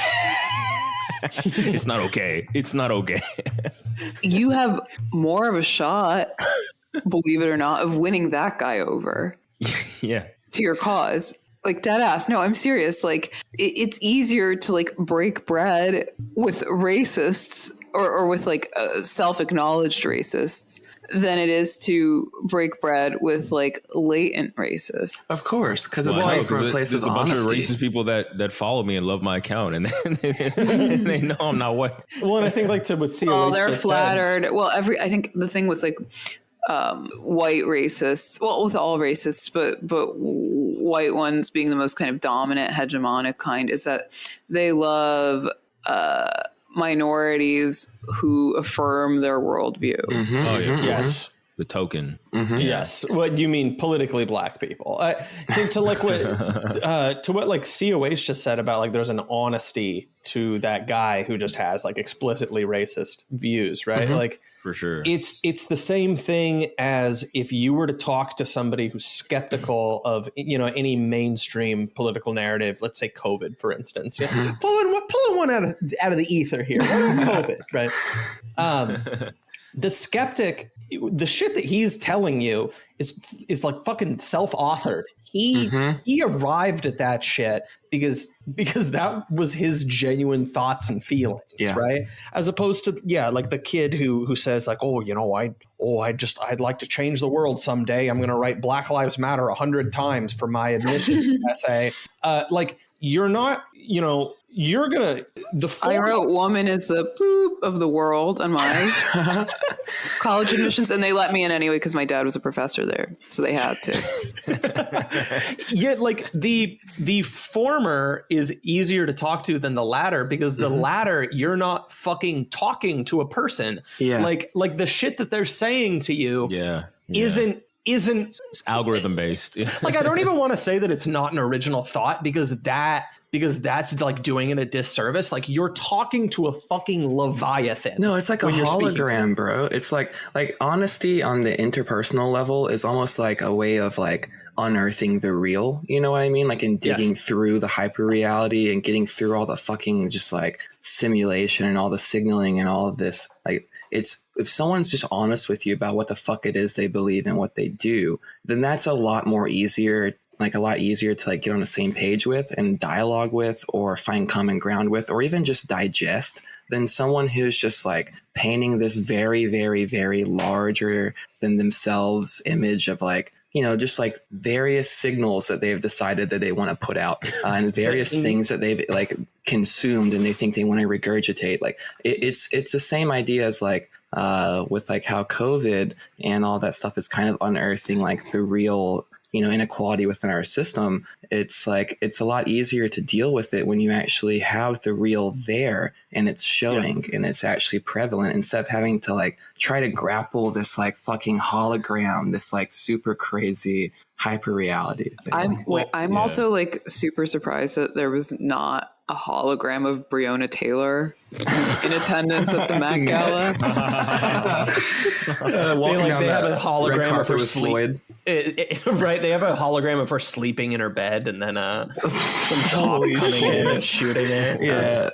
It's not okay. It's not okay. You have more of a shot, believe it or not, of winning that guy over. Yeah. To your cause. Like dead ass. No, I'm serious. Like it's easier to like break bread with racists or with like self-acknowledged racists than it is to break bread with like latent racists. Of course, because it's coming from a place of honesty. There's a bunch of racist people that follow me and love my account, and they know I'm not white. Well, and I think like with COH, oh, they're flattered. Well, I think the thing with like white racists, well, with all racists, but white ones being the most kind of dominant, hegemonic kind, is that they love minorities who affirm their worldview. Mm-hmm. Oh, yeah, yes. The token. Mm-hmm. Yes. What you mean politically Black people. To like what to what like COH just said about like there's an honesty to that guy who just has like explicitly racist views, right? Mm-hmm. Like for sure. It's the same thing as if you were to talk to somebody who's skeptical of, you know, any mainstream political narrative, let's say COVID, for instance. Yeah? Mm-hmm. Pulling one out of the ether here. COVID, right? The skeptic, the shit that he's telling you is like fucking self-authored. He arrived at that shit because that was his genuine thoughts and feelings, right? As opposed to like the kid who says like, oh, you know, I'd like to change the world someday. I'm gonna write Black Lives Matter 100 times for my admission essay. Like you're not, you know. You're gonna. I wrote "woman is the poop of the world" on my college admissions, and they let me in anyway because my dad was a professor there, so they had to. Yeah, like the former is easier to talk to than the latter because the latter you're not fucking talking to a person. Yeah, like the shit that they're saying to you. Isn't it's algorithm based. Like I don't even want to say that it's not an original thought because that's like doing it a disservice. Like you're talking to a fucking Leviathan. No, it's like a hologram, bro. It's like honesty on the interpersonal level is almost like a way of like unearthing the real, you know what I mean? Like in digging through the hyper reality and getting through all the fucking just like simulation and all the signaling and all of this. Like it's, if someone's just honest with you about what the fuck it is they believe and what they do, then that's a lot easier to like get on the same page with and dialogue with or find common ground with or even just digest than someone who's just like painting this very, very, very larger than themselves image of like, you know, just like various signals that they've decided that they want to put out and various things that they've like consumed and they think they want to regurgitate. Like it's the same idea as like with like how COVID and all that stuff is kind of unearthing like the real, you know, inequality within our system. It's like, it's a lot easier to deal with it when you actually have the real there and it's showing and it's actually prevalent instead of having to like try to grapple this like fucking hologram, this like super crazy hyper reality thing. I'm also like super surprised that there was not a hologram of Breonna Taylor in attendance at the Met Gala. They have a hologram of her Floyd. Right, they have a hologram of her sleeping in her bed, and then some cop coming in and shooting it. Yeah,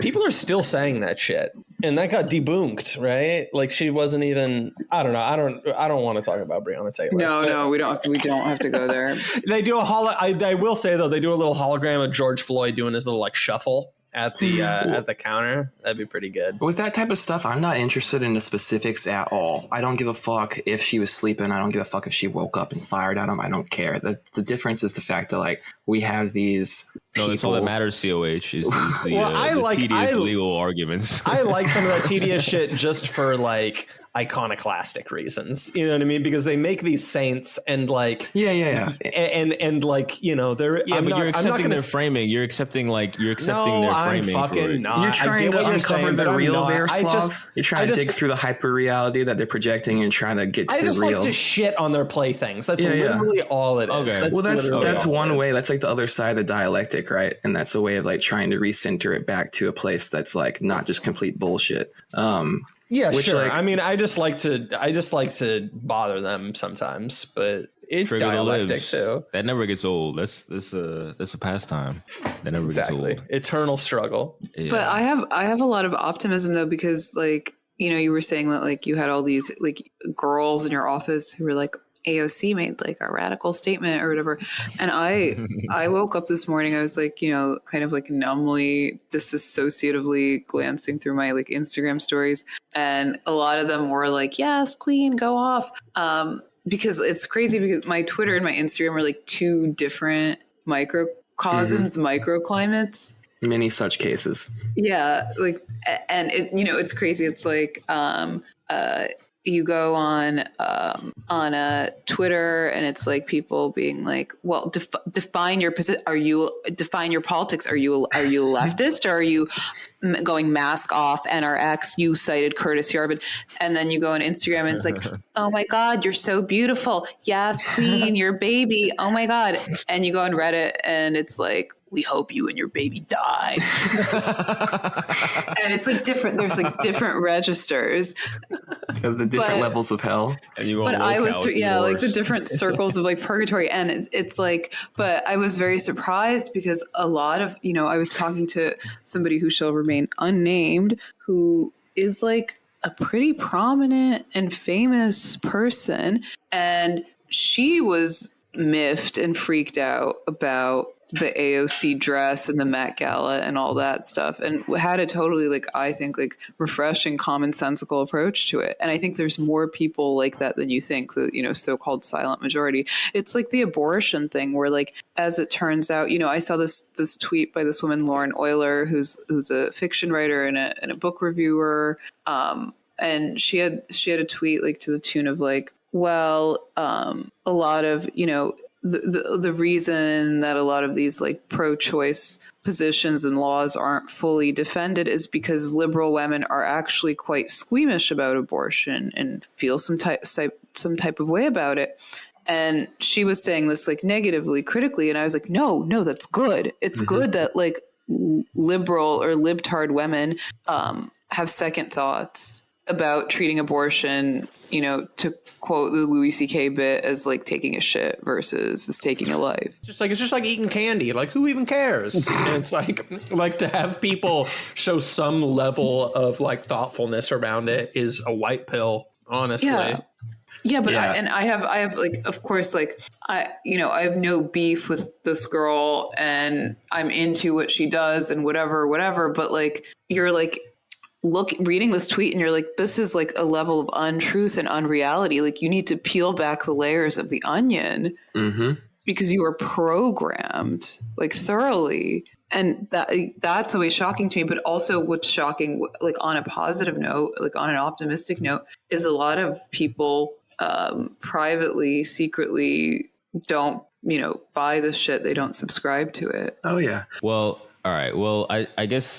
people are still saying that shit, And that got debunked, right? Like she wasn't even. I don't know. I don't want to talk about Breonna Taylor. No, we don't have to go there. They do I will say though, they do a little hologram of George Floyd doing his little like shuffle at the counter. That'd be pretty good. With that type of stuff, I'm not interested in the specifics at all. I don't give a fuck if she was sleeping. I don't give a fuck if she woke up and fired at him. I don't care. The difference is the fact that like we have these people. No, that's all that matters, COH, is the tedious legal arguments. I like some of that tedious shit just for like iconoclastic reasons, you know what I mean? Because they make these saints and like and like, you know, they're you're accepting their framing. You're accepting their framing. I'm fucking not. You're trying to uncover the real there, Slav. You're trying to dig through the hyper reality that they're projecting and trying to get to the real. I just like to shit on their playthings. That's literally all it is. Okay. That's one way. That's like the other side of the dialectic, right? And that's a way of like trying to recenter it back to a place that's like not just complete bullshit. Yeah, sure. Like, I mean, I just like to bother them sometimes, but it's dialectic too. That never gets old. That's a pastime. That never gets old. Eternal struggle. Yeah. But I have a lot of optimism though, because like, you know, you were saying that like you had all these like girls in your office who were like, AOC made like a radical statement or whatever. And I woke up this morning, I was like, you know, kind of like numbly, disassociatively glancing through my like Instagram stories. And a lot of them were like, yes, queen, go off. Because it's crazy because my Twitter and my Instagram are like two different microcosms, microclimates. Many such cases. Yeah. Like, and it, you know, it's crazy. It's like, you go on a Twitter and it's like people being like, well, define your position. Define your politics? Are you a leftist or are you going mask off NRX? You cited Curtis Yarvin. And then you go on Instagram and it's like, oh my God, you're so beautiful. Yes, queen, your baby. Oh my God. And you go on Reddit and it's like, we hope you and your baby die. And it's like different. There's like different registers. The different levels of hell. And you but I was, like the different circles of like purgatory. And it's like, but I was very surprised because a lot of, you know, I was talking to somebody who shall remain unnamed, who is like a pretty prominent and famous person. And she was miffed and freaked out about the AOC dress and the Met Gala and all that stuff, and had a totally like, I think like refreshing, commonsensical approach to it. And I think there's more people like that than you think, the, you know, so-called silent majority. It's like the abortion thing where like, as it turns out, you know, I saw this tweet by this woman, Lauren Euler, who's a fiction writer and a book reviewer. And she had a tweet like to the tune of like, well, a lot of, you know, the reason that a lot of these like pro-choice positions and laws aren't fully defended is because liberal women are actually quite squeamish about abortion and feel some type of way about it. And she was saying this like negatively, critically, and I was like, no, that's good. It's good that like liberal or libtard women have second thoughts about treating abortion, you know, to quote the Louis C.K. bit, as like taking a shit versus as taking a life. It's just like eating candy. Like, who even cares? And it's like to have people show some level of like thoughtfulness around it is a white pill, honestly. Yeah, but I have like, of course, like I have no beef with this girl and I'm into what she does and whatever. But like, you're like, reading this tweet and you're like, this is like a level of untruth and unreality. Like, you need to peel back the layers of the onion because you are programmed like thoroughly. And that's always shocking to me. But also what's shocking, like on a positive note, like on an optimistic note, is a lot of people privately, secretly don't, you know, buy this shit. They don't subscribe to it. Oh, yeah. Well, all right. Well, I guess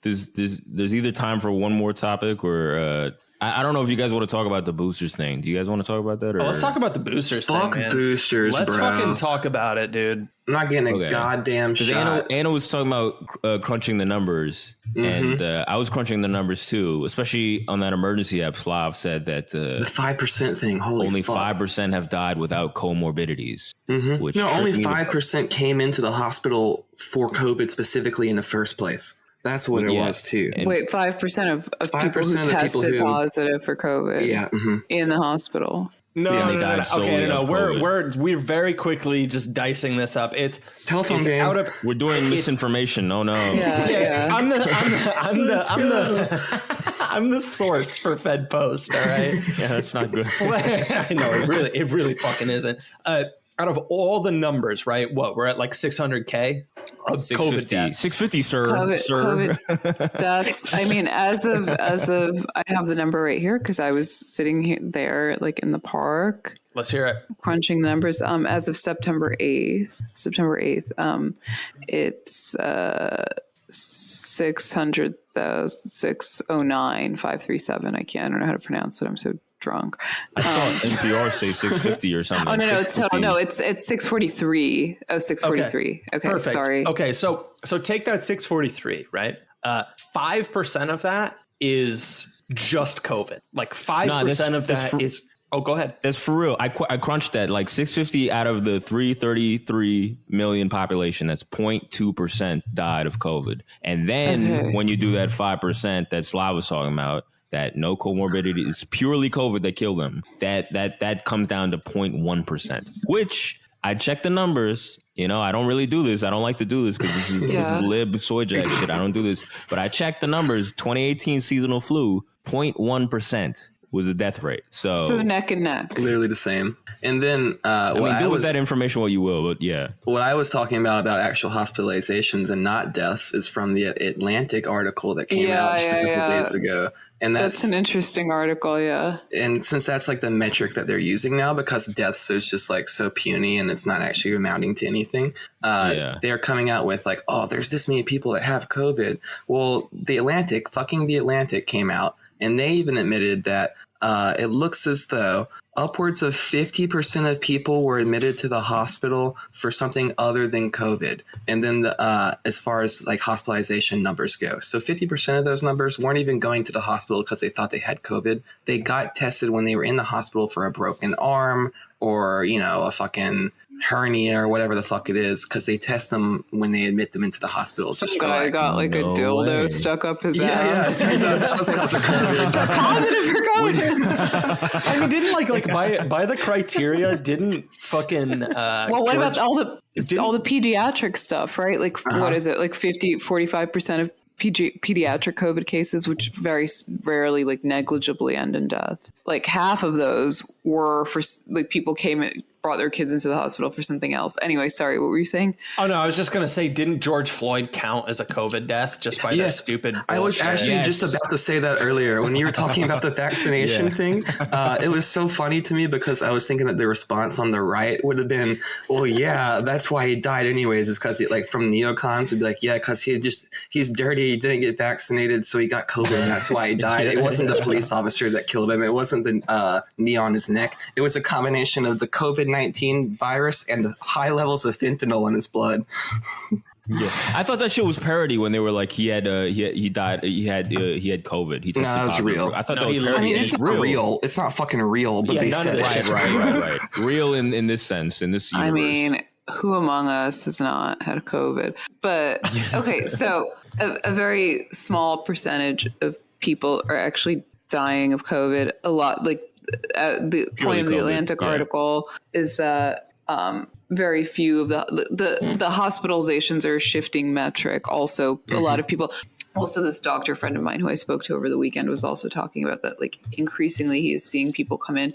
there's either time for one more topic or I don't know if you guys want to talk about the boosters thing. Do you guys want to talk about that? Or? Let's talk about the boosters thing, man. Boosters, Let's fucking talk about it, dude. I'm not getting a goddamn shot. Anna was talking about crunching the numbers, and I was crunching the numbers too, especially on that emergency app. SLAV said that the 5% thing, only 5% have died without comorbidities. Which only 5% came into the hospital for COVID specifically in the first place. That's what it was too. Wait, 5% of people who tested positive for COVID in the hospital. No. We're very quickly just dicing this up. It's telephone game. We're doing misinformation. Oh no. Yeah. I'm the source for Fed Post. All right. Yeah, that's not good. I know it really fucking isn't. Out of all the numbers, right? What we're at like 600K of COVID deaths. 650, sir. COVID deaths. I mean, as of, I have the number right here because I was sitting there like in the park. Let's hear it. Crunching the numbers. As of September 8th, it's 609,537. I don't know how to pronounce it. I'm so drunk. I saw NPR say 650 or something. Oh no, it's total. No, it's 643. Oh, 643. Okay, perfect. Sorry. Okay, so take that 643, right? 5% of that is just COVID. Like 5% of that is. Oh, go ahead. That's for real. I crunched that. Like 650 out of the 333 million population, that's 0.2% died of COVID. And then when you do that 5% that SLAV was talking about, that no comorbidity, it's purely COVID that killed them. That comes down to 0.1%, which I checked the numbers. You know, I don't really do this. I don't like to do this because this is lib soy jack shit. I don't do this. But I checked the numbers. 2018 seasonal flu, 0.1% was the death rate. So neck and neck. Literally the same. And then do with that information what you will, but yeah. What I was talking about actual hospitalizations and not deaths is from the Atlantic article that came out just a couple days ago. And that's an interesting article, yeah. And since that's like the metric that they're using now, because deaths is just like so puny and it's not actually amounting to anything, they're coming out with like, oh, there's this many people that have COVID. Well, the Atlantic came out and they even admitted that it looks as though upwards of 50% of people were admitted to the hospital for something other than COVID. And then as far as like hospitalization numbers go, so 50% of those numbers weren't even going to the hospital because they thought they had COVID. They got tested when they were in the hospital for a broken arm or, you know, a fucking hernia or whatever the fuck it is, because they test them when they admit them into the hospital. Some guy got like a dildo stuck up his ass. Yeah, it turns out that was because of COVID. Positive for COVID. I mean, didn't by the criteria, didn't fucking well, what about all the pediatric stuff, right? Like what is it? Like 45% of pediatric COVID cases, which very rarely, like negligibly end in death. Like half of those were for like people brought their kids into the hospital for something else. Anyway, sorry, what were you saying? Oh no, I was just going to say, didn't George Floyd count as a COVID death just by that stupid bullshit? I was actually just about to say that earlier when you were talking about the vaccination thing. It was so funny to me because I was thinking that the response on the right would have been, well, yeah, that's why he died anyways, is because like from neocons would be like, yeah, because he's dirty, he didn't get vaccinated, so he got COVID and that's why he died. It wasn't the police officer that killed him. It wasn't the knee on his neck. It was a combination of the COVID-19 virus and the high levels of fentanyl in his blood. Yeah, I thought that shit was parody when they were like he died, he had COVID. He tested that was real. I thought that was parody. I mean, it's not real. It's not fucking real, but they said it. Right. Real in this sense, in this universe. I mean, who among us has not had COVID? But okay, so a very small percentage of people are actually dying of COVID. A lot, like the point of the Atlantic article is that very few of the hospitalizations are a shifting metric. Also, a lot of people. Also, this doctor friend of mine who I spoke to over the weekend was also talking about that. Like increasingly, he is seeing people come in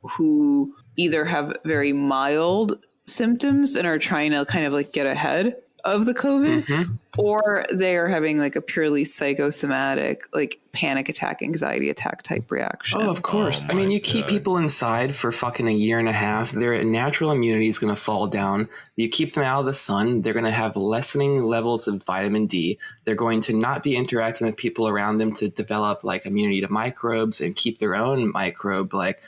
who either have very mild symptoms and are trying to kind of like get ahead of the COVID, or they are having like a purely psychosomatic, like panic attack, anxiety attack type reaction. Oh, of course. I mean, you keep people inside for fucking a year and a half, their natural immunity is going to fall down. You keep them out of the sun, they're going to have lessening levels of vitamin D. They're going to not be interacting with people around them to develop like immunity to microbes and keep their own microbe like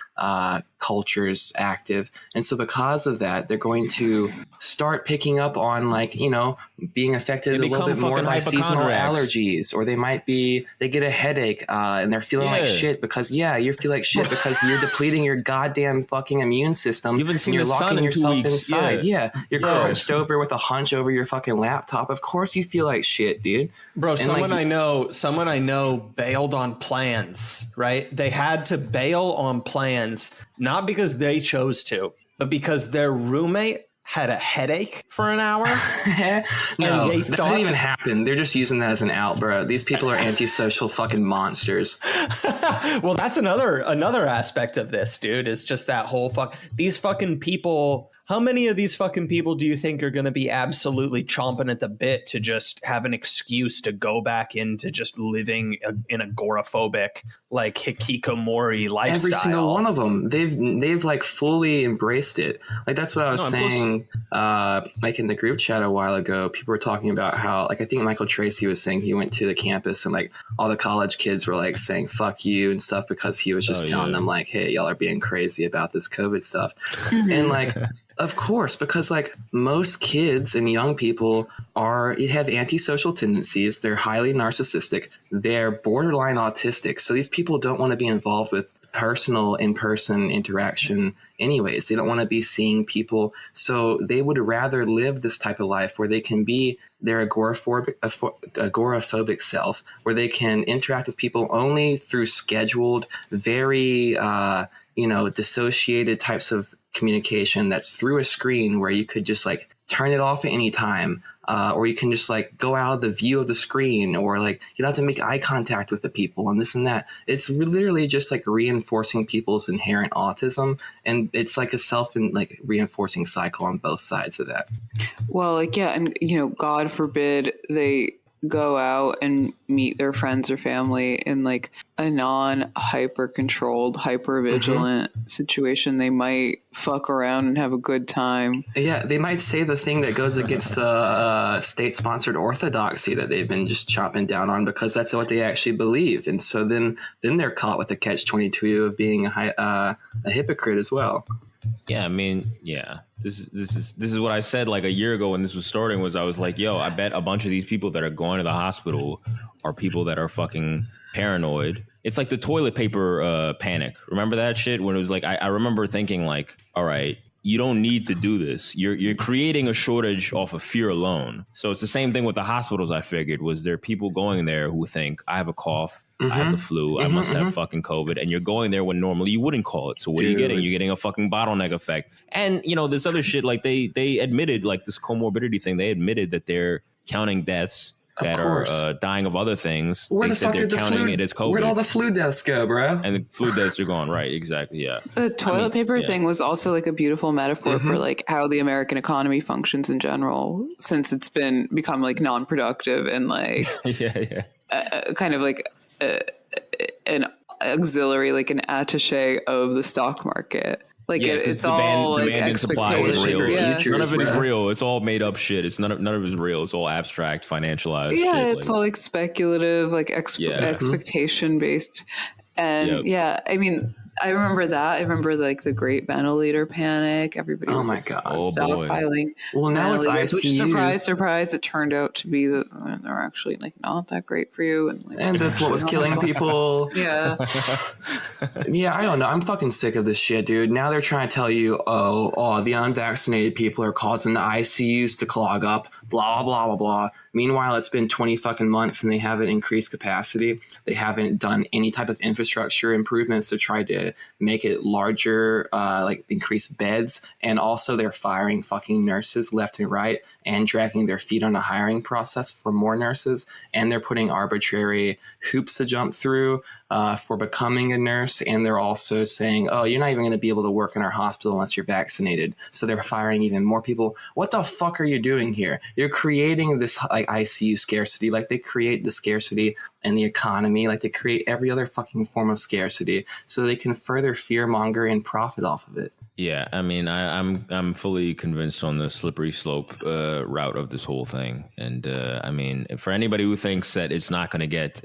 cultures active. And so because of that, they're going to start picking up on like, you know, being affected a little bit more by seasonal allergies, or they get a headache and they're feeling like shit because you feel like shit because you're depleting your goddamn fucking immune system. You haven't seen you're the locking sun yourself in 2 weeks. inside. You're crunched over with a hunch over your fucking laptop. Of course you feel like shit, dude. Bro, And someone I know bailed on plans, right? They had to bail on plans, not because they chose to, but because their roommate had a headache for an hour. No, that didn't even happen. They're just using that as an out, bro. These people are antisocial fucking monsters. Well, that's another aspect of this, dude, is just that whole these fucking people. How many of these fucking people do you think are going to be absolutely chomping at the bit to just have an excuse to go back into just living in agoraphobic, like hikikomori lifestyle? Every single one of them. They've like fully embraced it. Like that's what I was saying. Like in the group chat a while ago, people were talking about how, like, I think Michael Tracy was saying he went to the campus and like all the college kids were like saying "fuck you" and stuff because he was just telling them like, "Hey, y'all are being crazy about this COVID stuff," and like. Of course, because like most kids and young people have antisocial tendencies. They're highly narcissistic. They're borderline autistic. So these people don't want to be involved with personal in-person interaction anyways. They don't want to be seeing people. So they would rather live this type of life where they can be their agoraphobic self, where they can interact with people only through scheduled, very, dissociated types of communication that's through a screen where you could just like turn it off at any time, or you can just like go out of the view of the screen, or like you don't have to make eye contact with the people and this and that. It's literally just like reinforcing people's inherent autism, and it's like a reinforcing cycle on both sides of that. Well, like, yeah, and God forbid they go out and meet their friends or family in like a non-hyper controlled, hyper vigilant situation. They might fuck around and have a good time. Yeah, they might say the thing that goes against the state-sponsored orthodoxy that they've been just chopping down on because that's what they actually believe, and so then they're caught with the catch-22 of being a hypocrite as well. Yeah, I mean, yeah. This is what I said like a year ago when this was starting. Was I was like, yo, I bet a bunch of these people that are going to the hospital are people that are fucking paranoid. It's like the toilet paper panic. Remember that shit when it was like I remember thinking like, all right, you don't need to do this. You're creating a shortage off of fear alone. So it's the same thing with the hospitals. I figured was there people going there who think I have a cough, I have the flu, I must have fucking COVID, and you're going there when normally you wouldn't call it. So what are you getting? You're getting a fucking bottleneck effect. And this other shit, like they admitted, like this comorbidity thing, they admitted that they're counting deaths that are dying of other things. Where they the fuck did the flu? It as COVID. Where'd all the flu deaths go, bro? And the flu deaths are gone, right? Exactly, yeah. The toilet paper thing was also like a beautiful metaphor for like how the American economy functions in general, since it's become like non-productive and like kind of like an auxiliary, like an attaché of the stock market. Like it's all like expectation. None of it is real. It's all made up shit. None of it is real. It's all abstract, financialized. Yeah, shit. it's all like speculative, like expectation based. And I mean, I remember that. I remember like the great ventilator panic. Everybody was stockpiling. Well, now it's ICUs. Which, surprise, it turned out to be that they're actually like not that great for you. And that's what was killing people. Yeah. Yeah, I don't know. I'm fucking sick of this shit, dude. Now they're trying to tell you, the unvaccinated people are causing the ICUs to clog up, blah, blah, blah, blah. Meanwhile, it's been 20 fucking months and they haven't increased capacity. They haven't done any type of infrastructure improvements to try to make it larger, like increase beds. And also they're firing fucking nurses left and right and dragging their feet on the hiring process for more nurses. And they're putting arbitrary hoops to jump through for becoming a nurse. And they're also saying, you're not even going to be able to work in our hospital unless you're vaccinated. So they're firing even more people. What the fuck are you doing here? You're creating this like ICU scarcity, like they create the scarcity in the economy, like they create every other fucking form of scarcity so they can further fearmonger and profit off of it. Yeah, I mean, I'm fully convinced on the slippery slope route of this whole thing. And I mean, for anybody who thinks that it's not going to get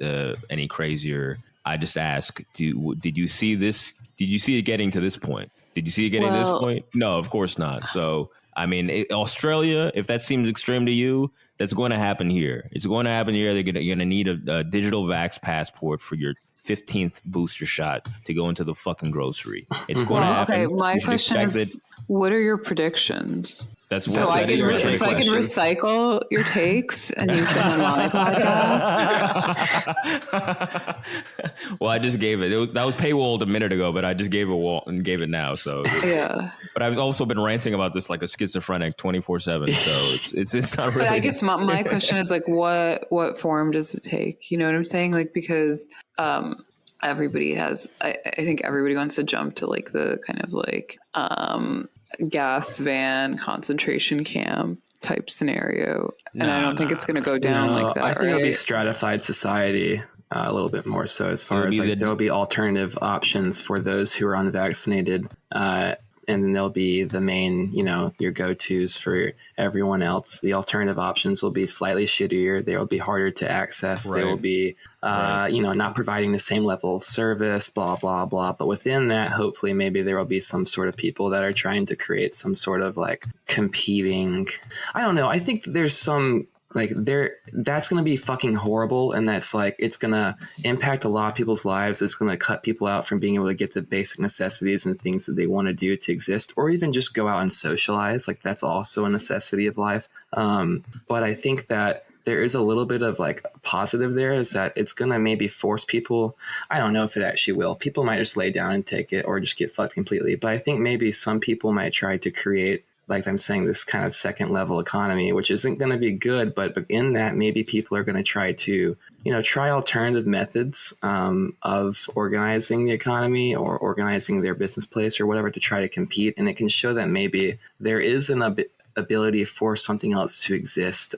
any crazier, I just ask, did you see this? Did you see it getting to this point? Did you see it getting to this point? No, of course not. So, I mean, Australia, if that seems extreme to you, that's going to happen here. It's going to happen here. You're going to need a digital vax passport for your 15th booster shot to go into the fucking grocery. It's going to happen. Okay, my question is, what are your predictions? That's so I can recycle your takes and use them on my podcast. Well, I just gave it. That was paywalled a minute ago, but I just gave it and gave it now. So yeah. But I've also been ranting about this like a schizophrenic 24/7. So it's not really. But I guess my question is like, what form does it take? You know what I'm saying? Like, because everybody has. I think everybody wants to jump to like the kind of like gas van concentration camp type scenario, and I don't think it's going to go down like that. I think it'll be stratified society a little bit more so, as far as like there'll be alternative options for those who are unvaccinated, and then there'll be the main, your go-tos for everyone else. The alternative options will be slightly shittier. They will be harder to access. Right. They will be, not providing the same level of service, blah, blah, blah. But within that, hopefully, maybe there will be some sort of people that are trying to create some sort of like competing. I don't know. I think there's some that's going to be fucking horrible. And that's like, it's going to impact a lot of people's lives. It's going to cut people out from being able to get the basic necessities and things that they want to do to exist, or even just go out and socialize. Like that's also a necessity of life. But I think that there is a little bit of like positive there, is that it's going to maybe force people. I don't know if it actually will. People might just lay down and take it or just get fucked completely. But I think maybe some people might try to create, like I'm saying, this kind of second level economy, which isn't going to be good. But in that, maybe people are going to try to, try alternative methods of organizing the economy or organizing their business place or whatever to try to compete. And it can show that maybe there is an ability for something else to exist.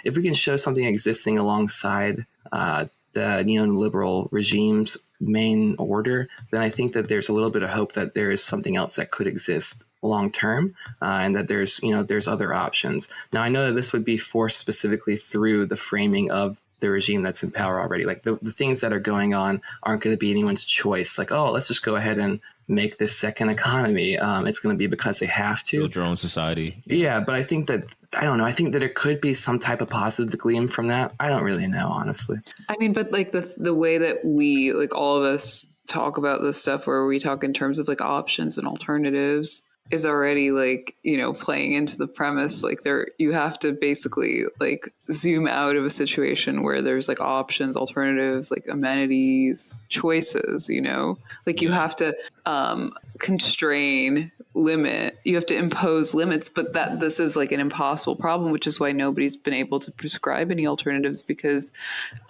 If we can show something existing alongside the neoliberal regime's main order, then I think that there's a little bit of hope that there is something else that could exist long term, and that there's other options. Now, I know that this would be forced specifically through the framing of the regime that's in power already. Like the things that are going on aren't going to be anyone's choice. Like, oh, let's just go ahead and make this second economy. It's going to be because they have to build your own society. Yeah, but I think that, I don't know. I think that it could be some type of positive to glean from that. I don't really know, honestly. I mean, but like the way that we, like all of us talk about this stuff, where we talk in terms of like options and alternatives, is already like, playing into the premise, like you have to basically like zoom out of a situation where there's like options, alternatives, like amenities, choices, like you have to constrain, limit, you have to impose limits, but this is like an impossible problem, which is why nobody's been able to prescribe any alternatives, because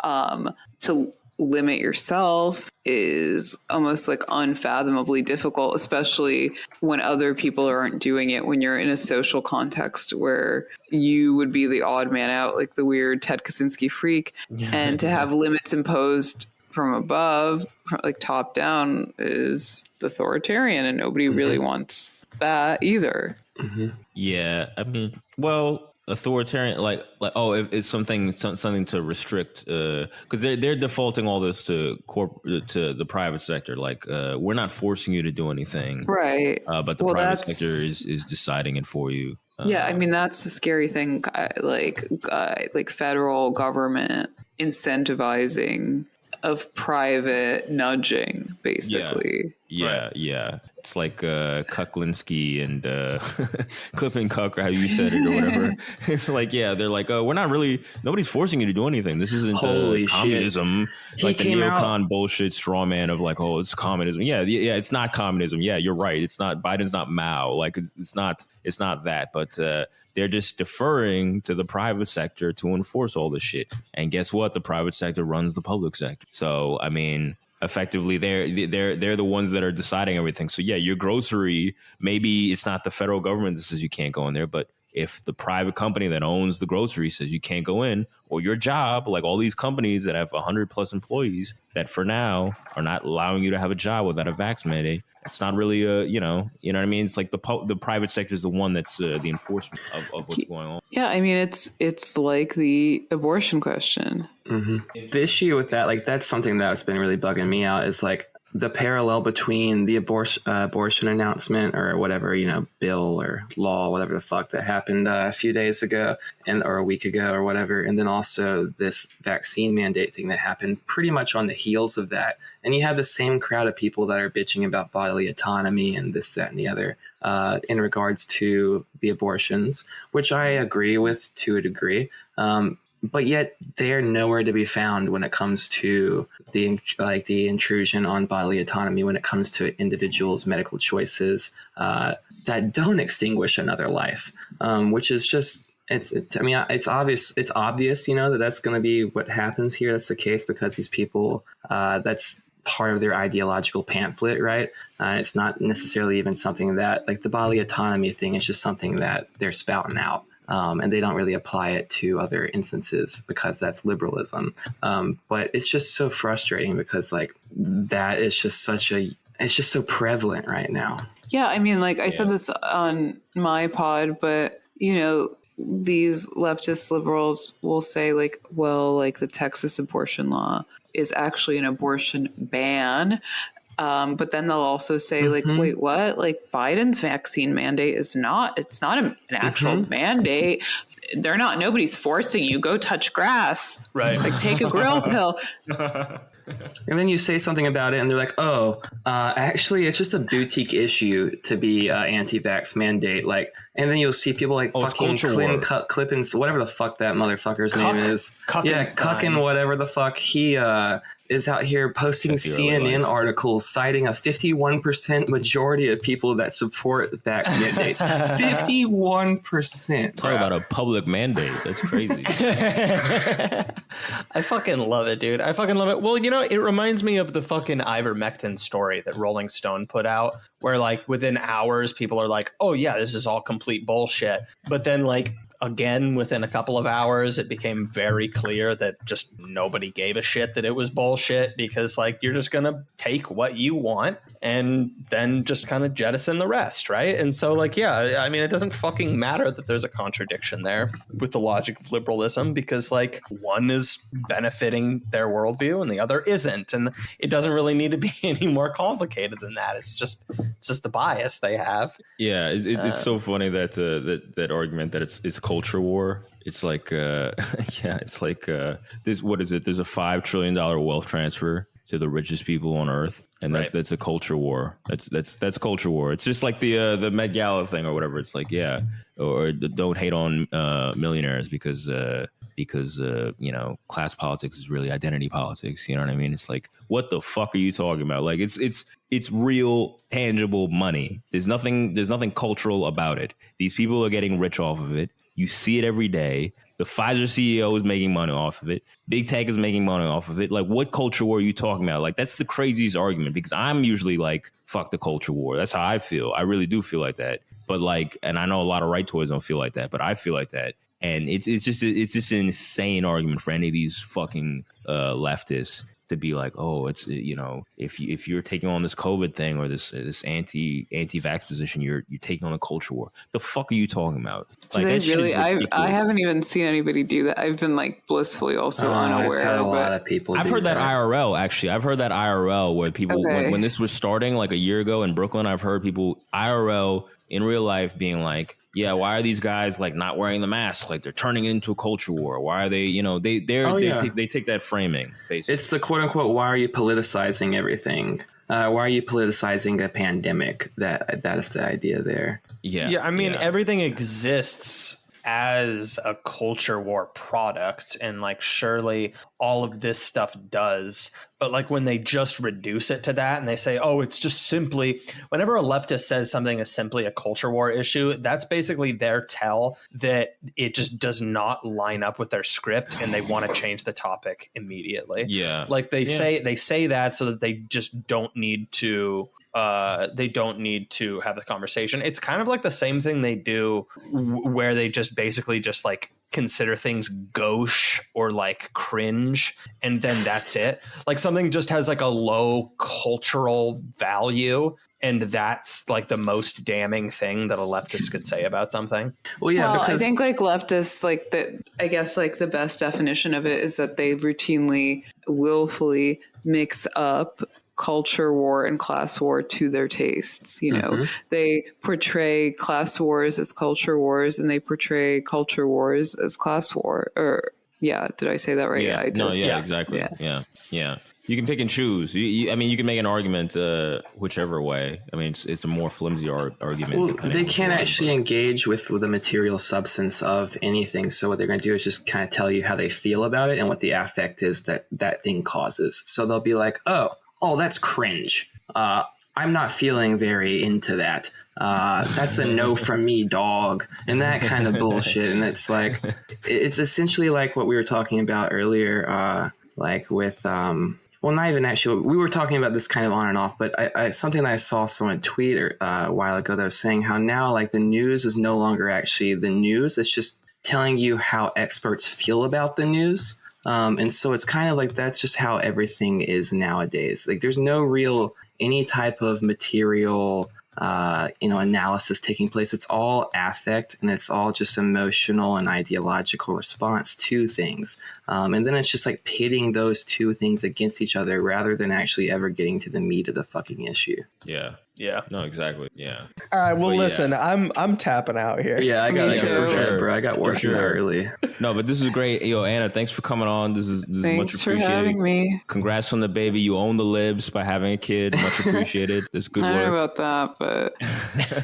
to limit yourself is almost like unfathomably difficult, especially when other people aren't doing it, when you're in a social context where you would be the odd man out, like the weird Ted Kaczynski freak. And to have limits imposed from above, like top down, is authoritarian, and nobody really wants that either. Yeah, I mean, well, authoritarian, like if it's something to restrict, because they're defaulting all this to the private sector. Like we're not forcing you to do anything, right? But the private sector is deciding it for you. Yeah, I mean that's the scary thing. Like federal government incentivizing of private nudging, basically. Yeah. It's like Kuklinski and Clipping Cuck, or how you said it, or whatever. It's like, yeah, they're like, we're not really, nobody's forcing you to do anything. This isn't communism, like the neocon bullshit straw man of like, oh, it's communism. Yeah, it's not communism. Yeah, you're right. It's not, Biden's not Mao. Like, it's not that. But they're just deferring to the private sector to enforce all this shit. And guess what? The private sector runs the public sector. So, I mean, effectively, they're the ones that are deciding everything. So yeah, your grocery, maybe it's not the federal government that says you can't go in there, but if the private company that owns the grocery says you can't go in, or your job, like all these companies that have 100+ employees that for now are not allowing you to have a job without a vax mandate, it's not really you know what I mean? It's like the private sector is the one that's the enforcement of what's going on. Yeah, I mean it's like the abortion question. The issue with that, like that's something that's been really bugging me out, is like the parallel between the abortion announcement or whatever, bill or law, whatever the fuck that happened a few days ago or a week ago or whatever. And then also this vaccine mandate thing that happened pretty much on the heels of that. And you have the same crowd of people that are bitching about bodily autonomy and this, that, and the other in regards to the abortions, which I agree with to a degree. But yet they're nowhere to be found when it comes to the intrusion on bodily autonomy, when it comes to individuals' medical choices that don't extinguish another life, which is just it's obvious that that's going to be what happens here. That's the case because these people that's part of their ideological pamphlet, right? It's not necessarily even something that like the bodily autonomy thing is just something that they're spouting out. And they don't really apply it to other instances because that's liberalism. But it's just so frustrating because like that is just it's just so prevalent right now. Yeah. I mean, like I said this on my pod, but these leftist liberals will say like, well, like the Texas abortion law is actually an abortion ban. But then they'll also say like, wait, what? Like Biden's vaccine mandate it's not an actual mandate. Nobody's forcing you. Go touch grass. Right. Like take a grill pill. And then you say something about it and they're like, actually, it's just a boutique issue to be anti-vax mandate. Like, and then you'll see people like fucking Clipping, whatever the fuck that motherfucker's name is. Cuckin, whatever the fuck. He is out here posting CNN articles citing a 51% majority of people that support vax mandates. 51%. Talk about a public mandate. That's crazy. I fucking love it, dude. I fucking love it. Well, it reminds me of the fucking ivermectin story that Rolling Stone put out, where like within hours people are like, oh yeah, this is all complete bullshit. But then like again, within a couple of hours, it became very clear that just nobody gave a shit that it was bullshit because like you're just going to take what you want and then just kind of jettison the rest. Right. And so like, yeah, I mean, it doesn't fucking matter that there's a contradiction there with the logic of liberalism because like one is benefiting their worldview and the other isn't. And it doesn't really need to be any more complicated than that. It's just the bias they have. Yeah. It's so funny that that argument that it's culture war. It's like, it's like this. What is it? There's a $5 trillion wealth transfer to the richest people on earth, and that's a culture war. That's culture war. It's just like the Met Gala thing or whatever. It's like or don't hate on millionaires because class politics is really identity politics. You know what I mean? It's like, what the fuck are you talking about? Like it's real tangible money. There's nothing cultural about it. These people are getting rich off of it. You see it every day. The Pfizer CEO is making money off of it. Big tech is making money off of it. Like, what culture war are you talking about? Like, that's the craziest argument because I'm usually like, fuck the culture war. That's how I feel. I really do feel like that. But like, and I know a lot of right-toys don't feel like that, but I feel like that. And it's just an insane argument for any of these fucking leftists to be like, oh, it's if you're taking on this COVID thing or this anti-vax position, you're taking on a culture war. The fuck are you talking about? Do they really? I haven't even seen anybody do that. I've been like blissfully also unaware. I've heard a lot of people. I've heard that IRL actually. I've heard that IRL where people when this was starting like a year ago in Brooklyn, I've heard people IRL in real life being like, yeah, why are these guys like not wearing the mask? Like they're turning it into a culture war. Why are they, they take that framing, basically. It's the quote unquote, why are you politicizing everything? Why are you politicizing a pandemic? That is the idea there. Yeah. Yeah. I mean, everything exists as a culture war product, and like surely all of this stuff does, but like when they just reduce it to that and they say, oh, it's just simply, whenever a leftist says something is simply a culture war issue, that's basically their tell that it just does not line up with their script and they want to change the topic immediately. Like they say that so that they just don't need to have the conversation. It's kind of like the same thing they do where they just basically just like consider things gauche or like cringe, and then that's it. Like something just has like a low cultural value, and that's like the most damning thing that a leftist could say about something. Because I think like leftists, like I guess like the best definition of it is that they routinely, willfully mix up culture war and class war to their tastes. You know, they portray class wars as culture wars, and they portray culture wars as class war. Or yeah, did I say that right? Yeah, I did. no, yeah, exactly. Yeah. You can pick and choose. I mean, you can make an argument whichever way. I mean, it's a more flimsy argument. Well, they can't actually engage with the material substance of anything. So what they're going to do is just kind of tell you how they feel about it and what the affect is that thing causes. So they'll be like, oh, that's cringe. I'm not feeling very into that. That's a no from me, dog. And that kind of bullshit. And it's like, it's essentially like what we were talking about earlier, like with, well, not even actually, we were talking about this kind of on and off, but I something that I saw someone tweet a while ago that was saying how now like the news is no longer actually the news. It's just telling you how experts feel about the news. And so it's kind of like that's just how everything is nowadays. Like there's no real any type of material analysis taking place. It's all affect and it's all just emotional and ideological response to things. And then it's just like pitting those two things against each other rather than actually ever getting to the meat of the fucking issue. Yeah. No, exactly. Yeah. All right. Well, listen, I'm tapping out here. Yeah, I got for sure, bro. I got work early. No, but this is great. Yo, Anna, thanks for coming on. This is much Thanks for appreciated. having me. Congrats on the baby. You own the libs by having a kid. Much appreciated. That's good I don't know work. about that,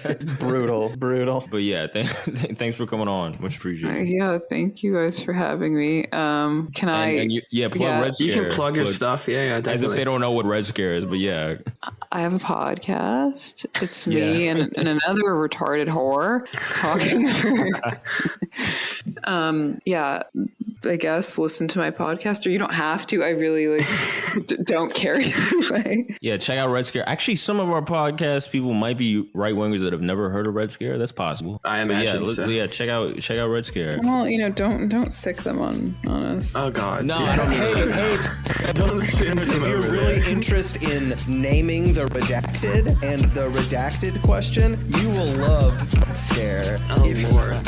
but brutal. But yeah, thanks for coming on. Much appreciated. yeah, thank you guys for having me. Can I? Plug Red Scare. You can plug your stuff. Yeah, definitely. As if they don't know what Red Scare is, but yeah. I have a podcast. It's me and another retarded whore talking. I guess listen to my podcast, or you don't have to. I really don't care either way. Yeah, check out Red Scare. Actually, some of our podcast people might be right wingers that have never heard of Red Scare. That's possible. I imagine so. Yeah, check out Red Scare. Well, don't sick them on us. Oh God, no, I don't mean. Hey, don't if you're really interested in naming the redacted and the redacted question, you will love Red Scare. Oh Lord.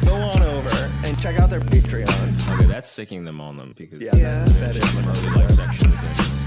Go on over and check out their Patreon. Okay, that's sicking them on them because that is some early life sections.